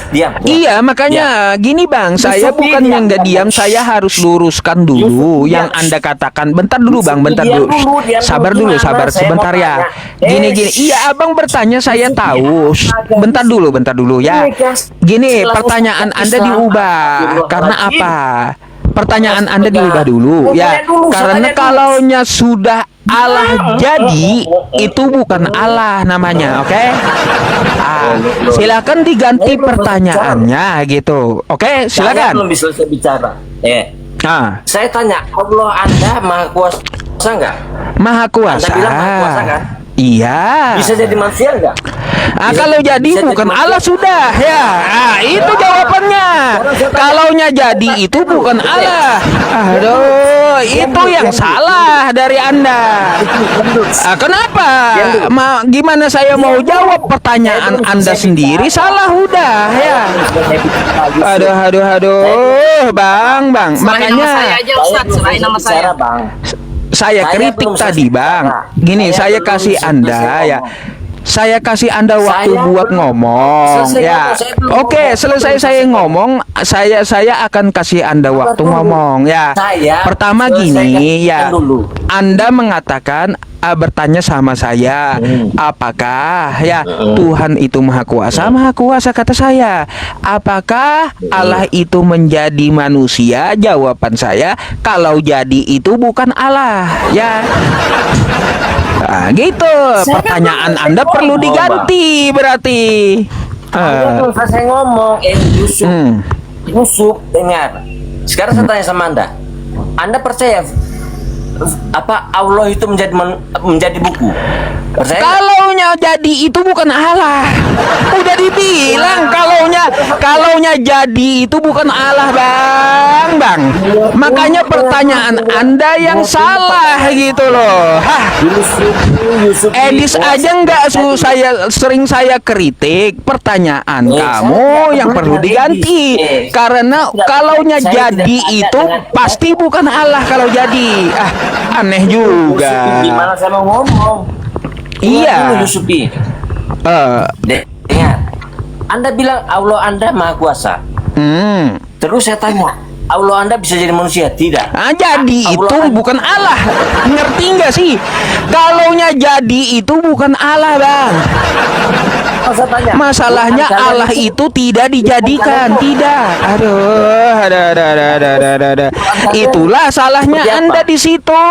Diam. Iya, makanya gini Bang, saya bukan yang nggak diam, saya harus luruskan dulu yang Anda katakan. Bentar dulu Bang, bentar dulu. Sabar dulu, sebentar ya. Gini. Iya, Abang bertanya saya tahu. Bentar dulu ya. Gini, pertanyaan Anda diubah. Karena apa? Pertanyaan Anda diubah dulu ya. Karena kalaunya sudah Allah jadi, itu bukan Allah namanya, oke? Silakan diganti pertanyaannya gitu. Oke, silakan. Saya belum bisa bicara. Saya tanya, Allah Anda Maha Kuasa nggak? Maha Kuasa. Anda bilang Maha Kuasa kan? Iya. Bisa jadi manusia nggak? Kalau jadi bukan Allah sudah ya. Itu jawabannya. Kalaunya jadi itu bukan Allah. Aduh, itu yang salah dari Anda. Kenapa? Gimana saya mau jawab pertanyaan Anda sendiri salah udah ya. Aduh, Bang. Makanya serahin nama saya. Saya kritik tadi, Bang. Gini, saya kasih Anda ya. Saya kasih Anda waktu Saya buat belum- ngomong selesai ya. ngomong, saya belum Oke, ngomong. selesai saya ngomong, saya akan kasih Anda waktu dulu. ngomong ya. Saya Pertama selesaikan gini ya. dulu. Anda mengatakan bertanya sama saya, apakah ya Tuhan itu maha kuasa kata saya. Apakah Allah itu menjadi manusia? Jawaban saya, kalau jadi itu bukan Allah ya. Nah, gitu. Pertanyaan Anda perlu diganti berarti. Anda belum selesai ngomong, Yusuf, dengar. Sekarang saya tanya sama Anda percaya apa Allah itu menjadi buku? Percaya? Kalaunya jadi itu bukan Allah. Udah dibilang kalaunya jadi itu bukan Allah, Bang. Makanya pertanyaan Anda yang salah gitu loh. Hah. Edis aja nggak sering saya kritik. Pertanyaan kamu yang perlu diganti. Karena kalaunya jadi itu pasti bukan Allah kalau jadi. Aneh juga. Gimana saya mau ngomong? Iya. Yusufi. Dengar. Anda bilang Allah Anda maha kuasa. Terus saya tanya, Allah Anda bisa jadi manusia? Tidak. Jadi itu bukan Allah. Ngerti nggak sih? Kalaunya jadi itu bukan Allah, Bang. Masalahnya Allah itu tidak dijadikan, tidak. Aduh. Itulah salahnya Anda di situ,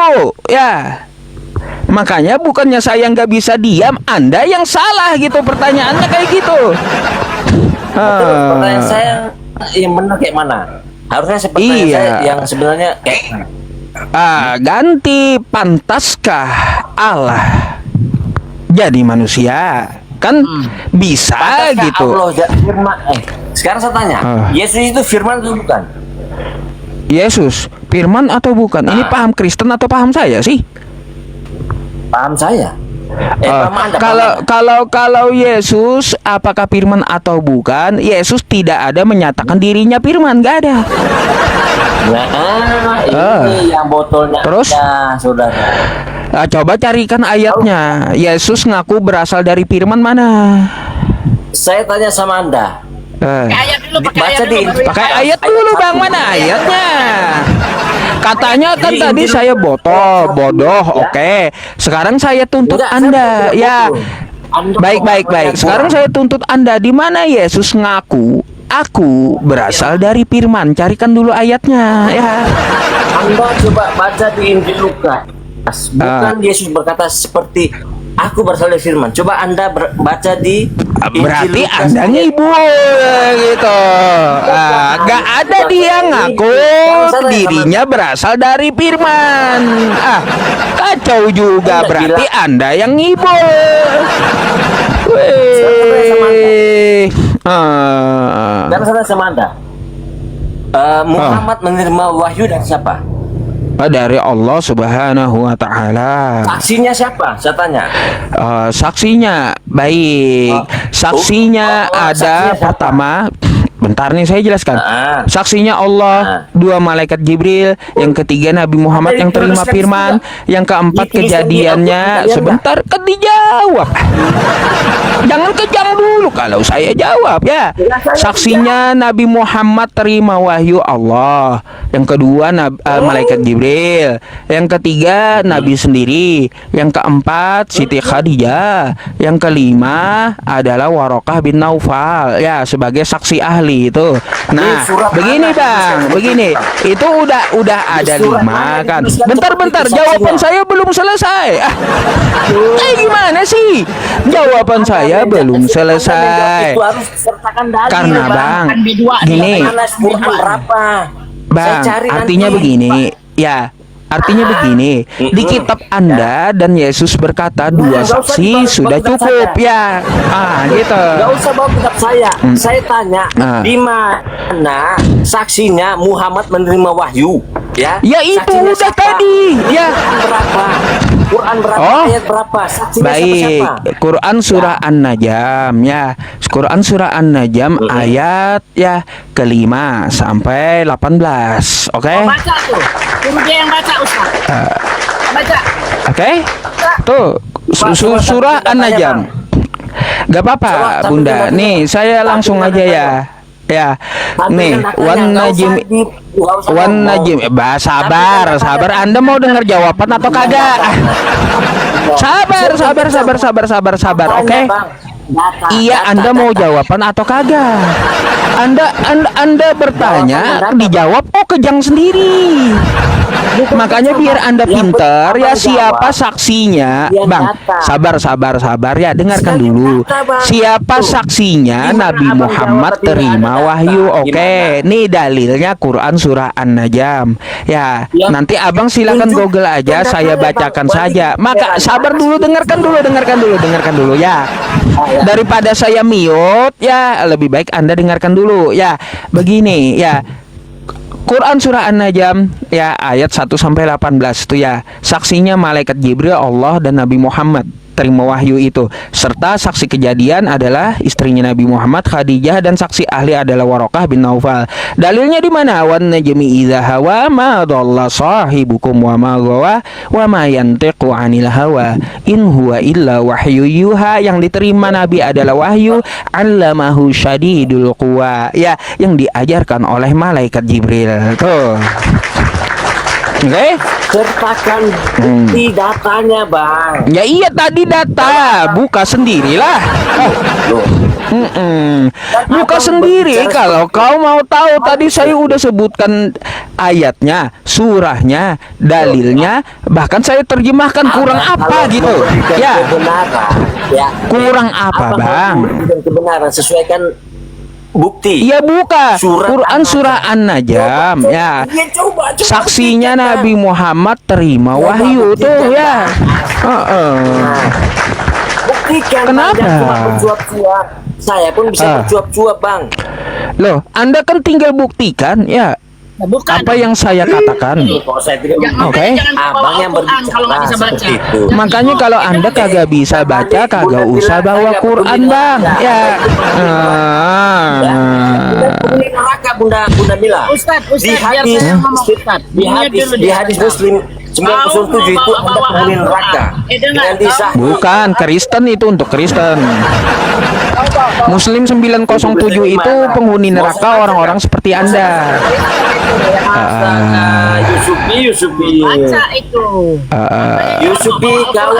ya. Makanya bukannya saya nggak bisa diam, Anda yang salah gitu pertanyaannya kayak gitu. Pertanyaan saya yang benar kayak mana? Harusnya seperti saya yang sebenarnya kayak ganti, pantaskah Allah jadi manusia? Kan bisa pantaskah gitu. Allah firman? Sekarang saya tanya, Yesus itu firman atau bukan? Yesus firman atau bukan? Ini paham Kristen atau paham saya sih? Paham saya. Kalau Yesus apakah firman atau bukan? Yesus tidak ada menyatakan dirinya firman, nggak ada. Nah, ini yang botolnya terus saudara. Coba carikan ayatnya. Yesus ngaku berasal dari firman mana? Saya tanya sama Anda. Pakai ayat dulu, Bang. Mana ayatnya? Katanya kan tadi saya bodoh. Oke. Sekarang saya tuntut Anda. Ya. Baik. Sekarang saya tuntut Anda. Di mana Yesus ngaku aku berasal dari firman? Carikan dulu ayatnya, ya. Anda coba baca di Injil Lukas. Bukan Yesus berkata seperti aku berasal dari firman. Coba Anda baca di berarti Anda ngibul gitu. Gak ada dia ngaku dirinya berasal dari firman. Kacau juga, berarti Anda yang ngibul. Dan saya sama Anda, Muhammad menerima wahyu dari siapa? Dari Allah Subhanahu wa Ta'ala. Saksinya siapa? Saya tanya. Saksinya baik. Saksinya ada pertama. Bentar nih saya jelaskan. Saksinya Allah, dua malaikat Jibril, yang ketiga Nabi Muhammad yang terima firman, yang keempat kejadiannya. Sebentar, kan dijawab. Jangan kejang dulu kalau saya jawab ya. Saksinya Nabi Muhammad terima wahyu Allah. Yang kedua malaikat Jibril. Yang ketiga Nabi sendiri. Yang keempat Siti Khadijah. Yang kelima adalah Warokah bin Naufal ya sebagai saksi ahli itu. Nah, begini Bang, begini. Itu udah ada 5 kan. Bentar, jawaban saya belum selesai. Gimana sih? Jawaban saya belum selesai. Karena Bang, gini. Bang, artinya begini, ya. Artinya begini, di kitab Anda dan Yesus berkata 2 saksi sudah cukup ya. Gitu. Gak usah bawa kitab saya. Saya tanya, di mana saksinya Muhammad menerima wahyu? Ya itu saksinya udah siapa? tadi. Ya. Berapa? Quran berapa? Ayat berapa? Saksinya Baik, siapa? Quran surah An-Najm ya. Quran surah An-Najm ayat ya ke-5 sampai 18. Oke? Baca tuh. Suruh dia yang baca, Ustaz. Baca. Oke? Tuh, surah An-Najm. Gak apa-apa, Bunda. Nih, saya langsung aja ya. Ya, nih, wan najim, sabar. Anda mau dengar jawaban atau kagak? Sabar. Oke. Iya, Anda mau jawaban atau kagak? Anda bertanya, dijawab kejang sendiri. Makanya biar Anda pinter ya, siapa saksinya, Bang? Sabar ya, dengarkan dulu. Siapa saksinya Nabi Muhammad terima wahyu? Oke, nih dalilnya Quran surah An-Najm. Ya, nanti Abang silakan Google aja, saya bacakan saja. Maka sabar dulu, dengarkan dulu ya. Daripada saya mute ya, lebih baik Anda dengarkan dulu ya. Begini ya, Quran surah An-Najm ya ayat 1 sampai 18 itu ya. Saksinya malaikat Jibril, Allah dan Nabi Muhammad terima wahyu itu, serta saksi kejadian adalah istrinya Nabi Muhammad Khadijah, dan saksi ahli adalah Waraqah bin Naufal. Dalilnya di mana? Wan najmi idza hawa ma dhalla sahibukum wa ma ghawa wa ma yantiqu 'anil hawa in huwa illa wahyu yuha. Yang diterima Nabi adalah wahyu, 'allamahu syadidul quwa ya, yang diajarkan oleh malaikat Jibril. Tuh. Oke, sertakan bukti datanya, Bang. Ya iya, tadi data, buka sendirilah. Buka sendiri. Kalau kau mau tahu, tadi saya udah sebutkan ayatnya, surahnya, dalilnya, bahkan saya terjemahkan kurang apa gitu. Ya. Kurang apa, Bang? Kebenaran, sesuaikan bukti. Iya, buka Quran surah An-Najm ya. Saksinya Nabi Muhammad terima wahyu tuh ya. Buktikan. Kenapa? Saya pun bisa bercuap-cuap, Bang. Loh, Anda kan tinggal buktikan ya. Apa yang saya katakan. Oke. Abang yang berbicara seperti itu. Makanya kalau Anda kagak bisa baca, kagak usah bawa Quran, Bang. Ya. Bunda Mila. Di hadis Muslim 97 itu Anda penghuni neraka. Bukan, Kristen itu untuk Kristen. Muslim 907 itu penghuni neraka orang-orang seperti Anda. Yusufi. Baca itu. Yusufi, kau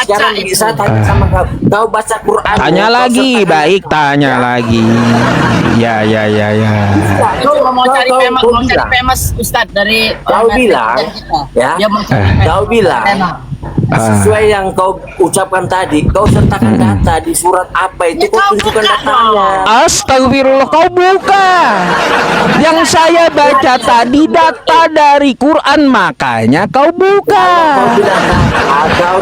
sekarang bisa tanya sama kau. Kau baca Quran. Tanya lagi, baik, tanya lagi. Ya. Mau cari famous Ustadz dari. Kau bilang, ya. Kau bilang. Sesuai yang kau ucapkan tadi, kau sertakan data di surat apa itu, kau tunjukkan datanya. Astagfirullah, kau buka. Yang saya baca tadi data dari Quran, makanya kau buka.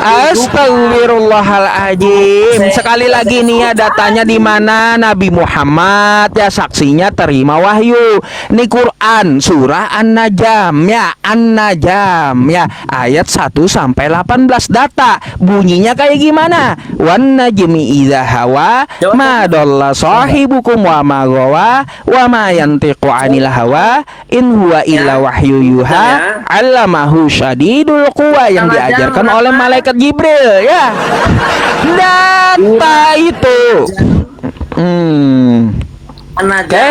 Astagfirullahaladzim. Sekali lagi nih ya, datanya di mana? Nabi Muhammad ya, saksinya terima wahyu. Ini Quran surah An-Najm ya, An-Najm ya, ayat 1 sampai 18. Data bunyinya kayak gimana? Wan najmi idza hawa ma dhalla sahibukum wa ma ghawa wa ma yantiqu 'anil hawa in huwa illa wahyu yuha 'allamahu syadidul quwa, yang diajarkan oleh malaikat Jibril ya. Data itu. Oke.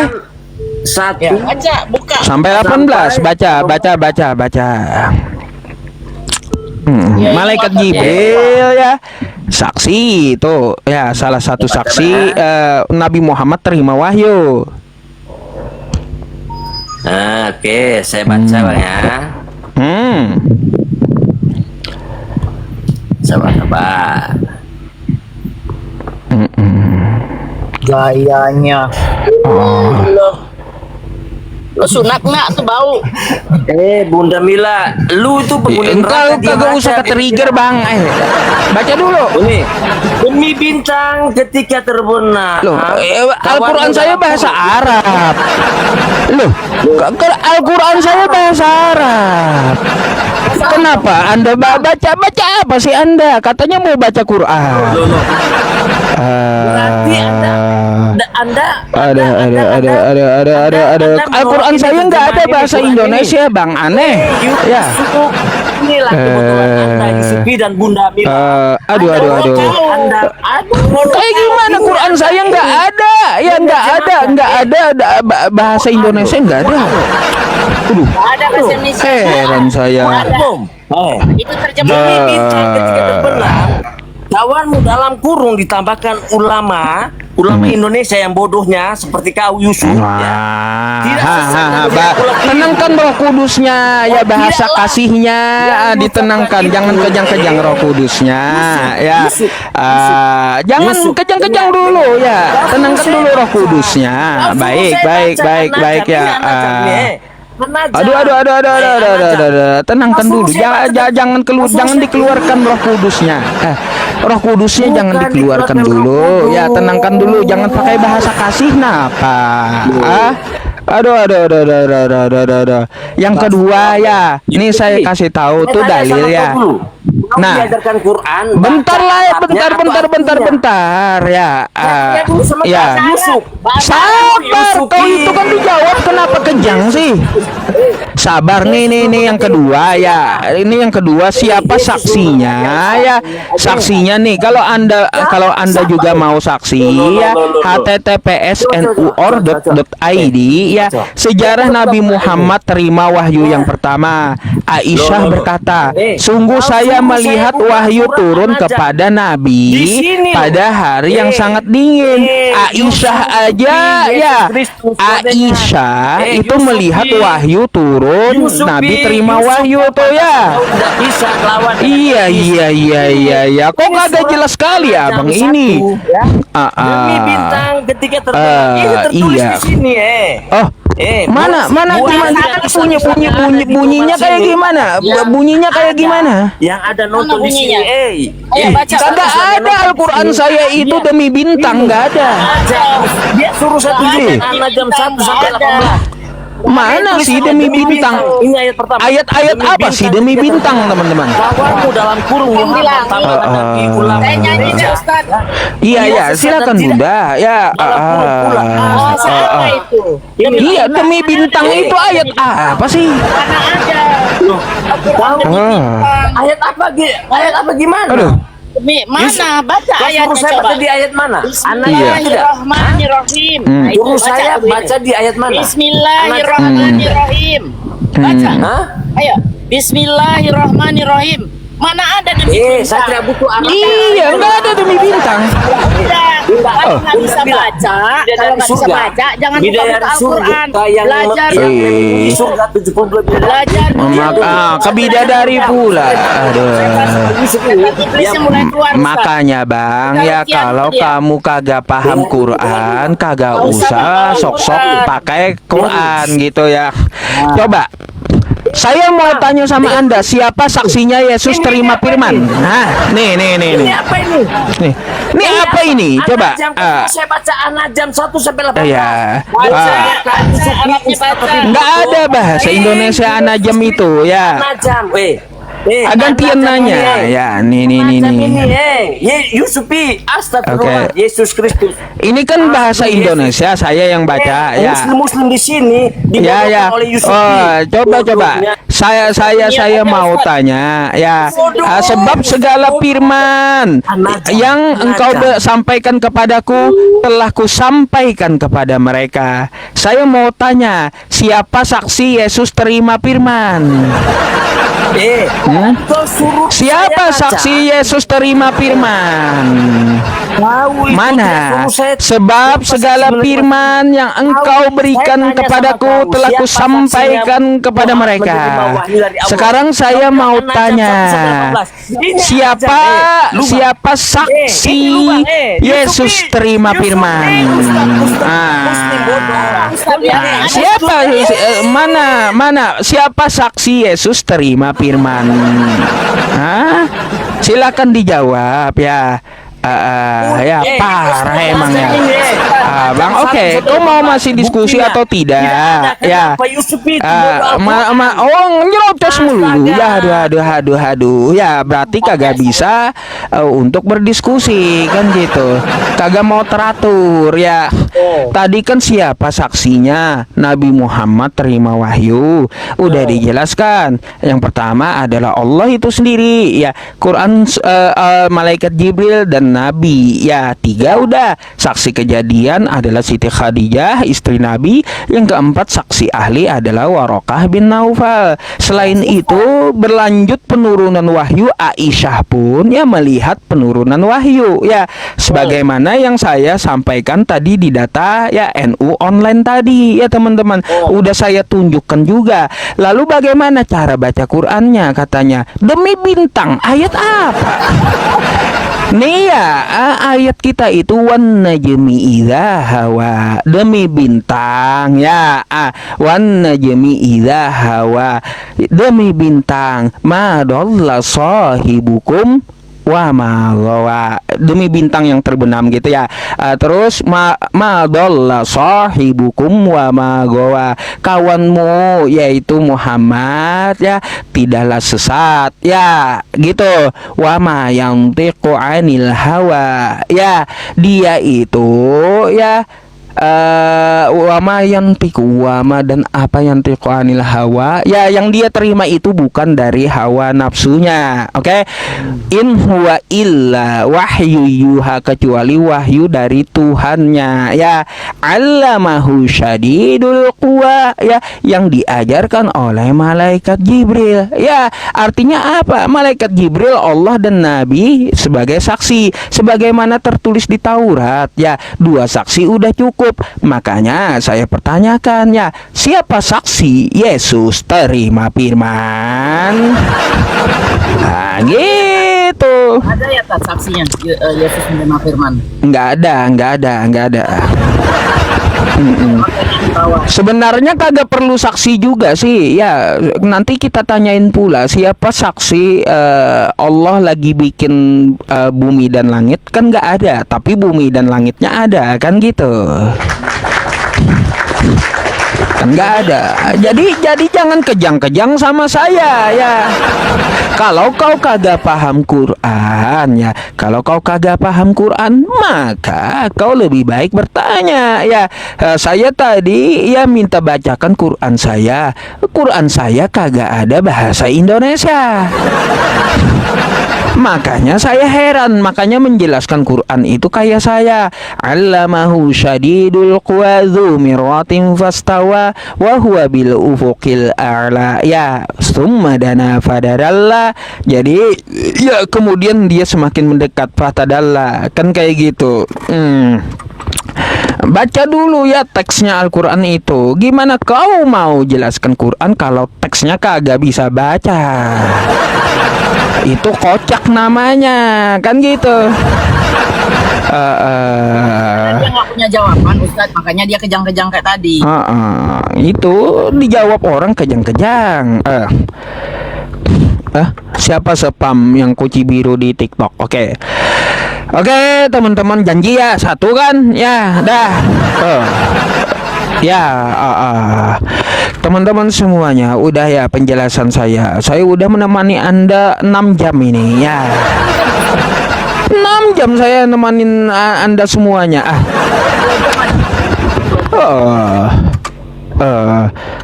Satu. Baca, buka. Sampai 18. Baca. Malaikat Jibril ya, saksi itu ya, salah satu saksi Nabi Muhammad terima wahyu. Oke, saya baca, Bang ya. Sabar. Gayanya. Sunat nggak tuh bau? Bunda Mila, lu itu penghuni neraka. Kagak usah ke-trigger, Bang. Baca dulu. Ini demi bintang ketika terbenam. Loh, Al-Quran saya bahasa Arab. Loh, Al-Quran saya bahasa Arab. Kenapa Anda baca apa sih Anda? Katanya mau baca Quran. Berarti Anda ada Al-Quran saya nggak ada bahasa Indonesia, Bang. Aneh ya. inilah kebetulan Anda Yusufi dan Bunda Mila. Aduh. Kayak gimana Quran saya nggak ada, ya nggak ada bahasa Indonesia nggak ada. Ada bahasa Indonesia. Heran saya. Itu terjemah. Jadi bintang ketika terbenam, kawanmu dalam kurung ditambahkan ulama Indonesia yang bodohnya seperti kau Yusuf. Tenangkan Roh Kudusnya, ya bahasa kasihnya ditenangkan, jangan kejang-kejang Roh Kudusnya, ya. Jangan kejang-kejang dulu, ya. Tenangkan dulu Roh Kudusnya. Baik ya. Aduh. Tenangkan dulu. Jangan dikeluarkan Roh Kudusnya. Roh Kudusnya jangan dikeluarkan dulu. Ya, tenangkan dulu. Jangan pakai bahasa kasih napa. Aduh. Yang kedua ya, ini saya kasih tahu tuh dalil ya. Nah, bentar ya. Ya. Sabar, kau itu kan dijawab, kenapa kejang sih? Sabar nih yang kedua ya. Ini yang kedua, siapa saksinya ya? Saksinya nih, kalau Anda juga mau saksi ya, https://nu.org.id ya. Sejarah Nabi Muhammad terima wahyu yang pertama. Aisyah berkata, sungguh saya melihat wahyu turun kepada Nabi pada hari yang sangat dingin. Aisyah aja ya, Aisyah itu melihat wahyu turun, Nabi terima wahyu tuh ya. Iya. Kok nggak jelas sekali ya Bang ini? Demi bintang ketika terbenam ini tertulis di sini Mana bunyinya kayak gimana? Bunyinya kayak gimana? Yang ada nonton di sini. Kagak ada Al-Quran saya itu demi bintang, nggak ada. Dia suruh saya tunjukkan anak jam 1 sampai 18. Mana sih demi bintang? Ini ayat pertama. Ayat apa sih demi bintang, teman-teman? Kawanmu dalam kurung Saya nyanyi deh Ustaz. Iya, silakan Bunda. Ya. Siapa itu? Iya, demi bintang itu ayat apa sih? Mana ada? Ayat apa gimana? Aduh. Mana? Baca ayatnya saya coba. baca di ayat mana? Bismillahirrahmanirrahim. Suruh saya baca di ayat mana? Bismillahirrahmanirrahim. Baca. Ayo. Bismillahirrahmanirrahim. Mana ada demi bintang? Saya tidak butuh anak. Iya, nggak ada demi bintang. Kalau nggak bisa baca, jangan buka Al-Quran. Belajar di surga 72 belajar. Kebidadari pula. Iblisnya mulai keluar. Makanya Bang, ya kalau kamu kagak paham Quran, kagak usah sok-sok pakai Quran gitu ya. Coba. Saya mau tanya sama Anda, siapa saksinya Yesus terima firman? Nah, nih. Ini apa ini? Ini apa ini? Coba. Saya baca An-Najm 1 sampai 18. Ya. Nggak ada bahasa Indonesia An-Najm itu ya. Gantian nanya ya. Nih. Yusufi, astagfirullah, Yesus Kristus. Ini kan bahasa Indonesia, saya yang baca ya. Muslim di sini ya. oleh Yusufi. Coba. Saya mau tanya ya. Sebab segala firman yang engkau sampaikan kepadaku telah kusampaikan kepada mereka. Saya mau tanya, siapa saksi Yesus terima firman? Siapa saksi Yesus terima firman? Mana? Sebab segala firman yang engkau berikan kepadaku telah kusampaikan kepada mereka. Sekarang saya mau tanya, siapa saksi Yesus terima firman? Siapa? Mana? Siapa saksi Yesus terima firman? Silakan dijawab ya. Ya parah emangnya. Bang, oke, kau mau masih diskusi atau tidak? Ya. Nyerocos mulu. Ya, aduh. Ya, berarti kagak bisa untuk berdiskusi kan gitu. Kagak mau teratur ya. Tadi kan siapa saksinya? Nabi Muhammad terima wahyu. Udah dijelaskan. Yang pertama adalah Allah itu sendiri ya. Quran, malaikat Jibril dan Nabi. Ya, 3 udah. Saksi kejadian adalah Siti Khadijah, istri Nabi. Yang keempat saksi ahli adalah Warokah bin Naufal. Selain itu berlanjut penurunan wahyu, Aisyah pun ya melihat penurunan wahyu ya. Sebagaimana yang saya sampaikan tadi di data ya NU online tadi ya teman-teman. Udah saya tunjukkan juga. Lalu bagaimana cara baca Qur'annya? Katanya demi bintang. Ayat apa? Nih ya, ayat kita itu wan najmi idza hawa, demi bintang ya. Wan najmi idza hawa, demi bintang, ma dhalla sahibukum wa ma ghawa, demi bintang yang terbenam gitu ya. Terus ma dhalla sahibukum wa ma ghawa, kawanmu yaitu Muhammad ya tidaklah sesat ya gitu. Wa ma yantiqu anil hawa, ya dia itu ya wama dan apa yang tiku anil hawa ya, yang dia terima itu bukan dari hawa nafsunya. Oke. In huwa illa wahyu yuha, kecuali wahyu dari Tuhannya ya. Allamahu syadidul quwa ya, yang diajarkan oleh malaikat Jibril ya. Artinya apa? Malaikat Jibril, Allah dan Nabi sebagai saksi, sebagaimana tertulis di Taurat ya. 2 saksi udah cukup. Makanya saya pertanyakan ya, siapa saksi Yesus terima firman? Nah, gitu. Ada ya tak saksinya Yesus menerima firman? Nggak ada. Sebenarnya kagak perlu saksi juga sih ya. Nanti kita tanyain pula siapa saksi Allah lagi bikin bumi dan langit, kan nggak ada, tapi bumi dan langitnya ada kan gitu. Kan nggak ada. Jadi jangan kejang-kejang sama saya ya. Kalau kau kagak paham Quran ya, kalau kau kagak paham Quran, maka kau lebih baik bertanya ya. Saya tadi ya minta bacakan Quran saya. Quran saya kagak ada bahasa Indonesia. Makanya saya heran, makanya menjelaskan Quran itu kayak saya. Allamahu syadidul quwa dzu miratin fastawa wa huwa bil ufuqil a'la ya. Summa dana fadadalla. Jadi ya kemudian dia semakin mendekat, fatadalla. Kan kayak gitu. Baca dulu ya teksnya Al-Quran itu. Gimana kau mau jelaskan Quran kalau teksnya kagak bisa baca? Itu kocak namanya, kan gitu. Dia nggak punya jawaban Ustadz, makanya dia kejang-kejang kayak tadi. Itu dijawab orang kejang-kejang. Siapa spam yang kuci biru di TikTok? Oke, teman-teman janji ya 1 kan? Ya, dah. Teman-teman semuanya, udah ya penjelasan saya. Saya udah menemani Anda 6 jam ini ya. 6 jam saya nemanin Anda semuanya.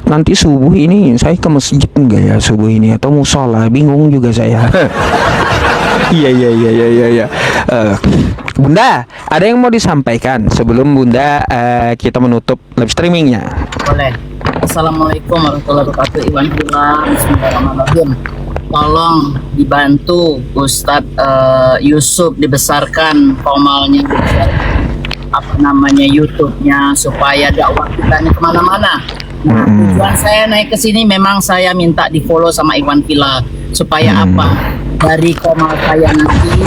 Nanti subuh ini saya ke masjid enggak ya subuh ini, atau musola, bingung juga saya. Iya. Bunda, ada yang mau disampaikan sebelum Bunda kita menutup live streamingnya? Boleh. Assalamualaikum warahmatullahi wabarakatuh. Iwan Hilang. Bismillahirrahmanirrahim. Tolong dibantu Ustadz Yusuf dibesarkan formalnya, YouTube-nya, supaya dakwah kita ini kemana-mana. Nah, tujuan saya naik ke sini memang saya minta di follow sama Iwan Villa supaya apa? dari koma saya nanti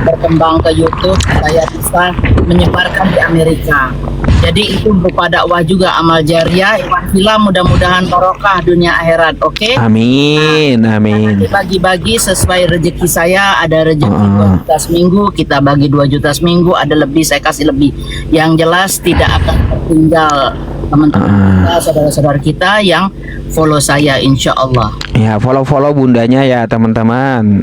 berkembang ke YouTube, saya bisa menyebarkan di Amerika. Jadi itu berupa dakwah juga, amal jariah. Alhamdulillah, mudah-mudahan barokah dunia akhirat. Oke? Amin, amin. Bagi-bagi sesuai rezeki saya. Ada rezeki 2 juta seminggu, kita bagi 2 juta seminggu. Ada lebih, saya kasih lebih. Yang jelas tidak akan tertinggal teman-teman kita, saudara-saudara kita yang follow saya, insya Allah. Ya, follow bundanya ya teman-teman.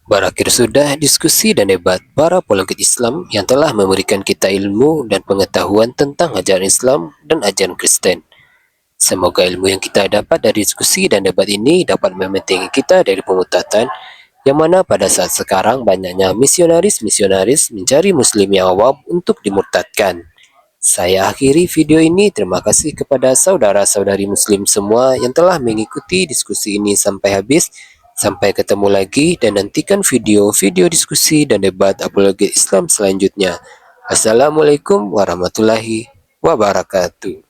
Berakhir sudah diskusi dan debat para apologet Islam yang telah memberikan kita ilmu dan pengetahuan tentang ajaran Islam dan ajaran Kristen. Semoga ilmu yang kita dapat dari diskusi dan debat ini dapat membentengi kita dari pemutatan, yang mana pada saat sekarang banyaknya misionaris-misionaris mencari muslim yang awam untuk dimurtadkan. Saya akhiri video ini. Terima kasih kepada saudara-saudari muslim semua yang telah mengikuti diskusi ini sampai habis. Sampai ketemu lagi dan nantikan video-video diskusi dan debat apologet Islam selanjutnya. Assalamualaikum warahmatullahi wabarakatuh.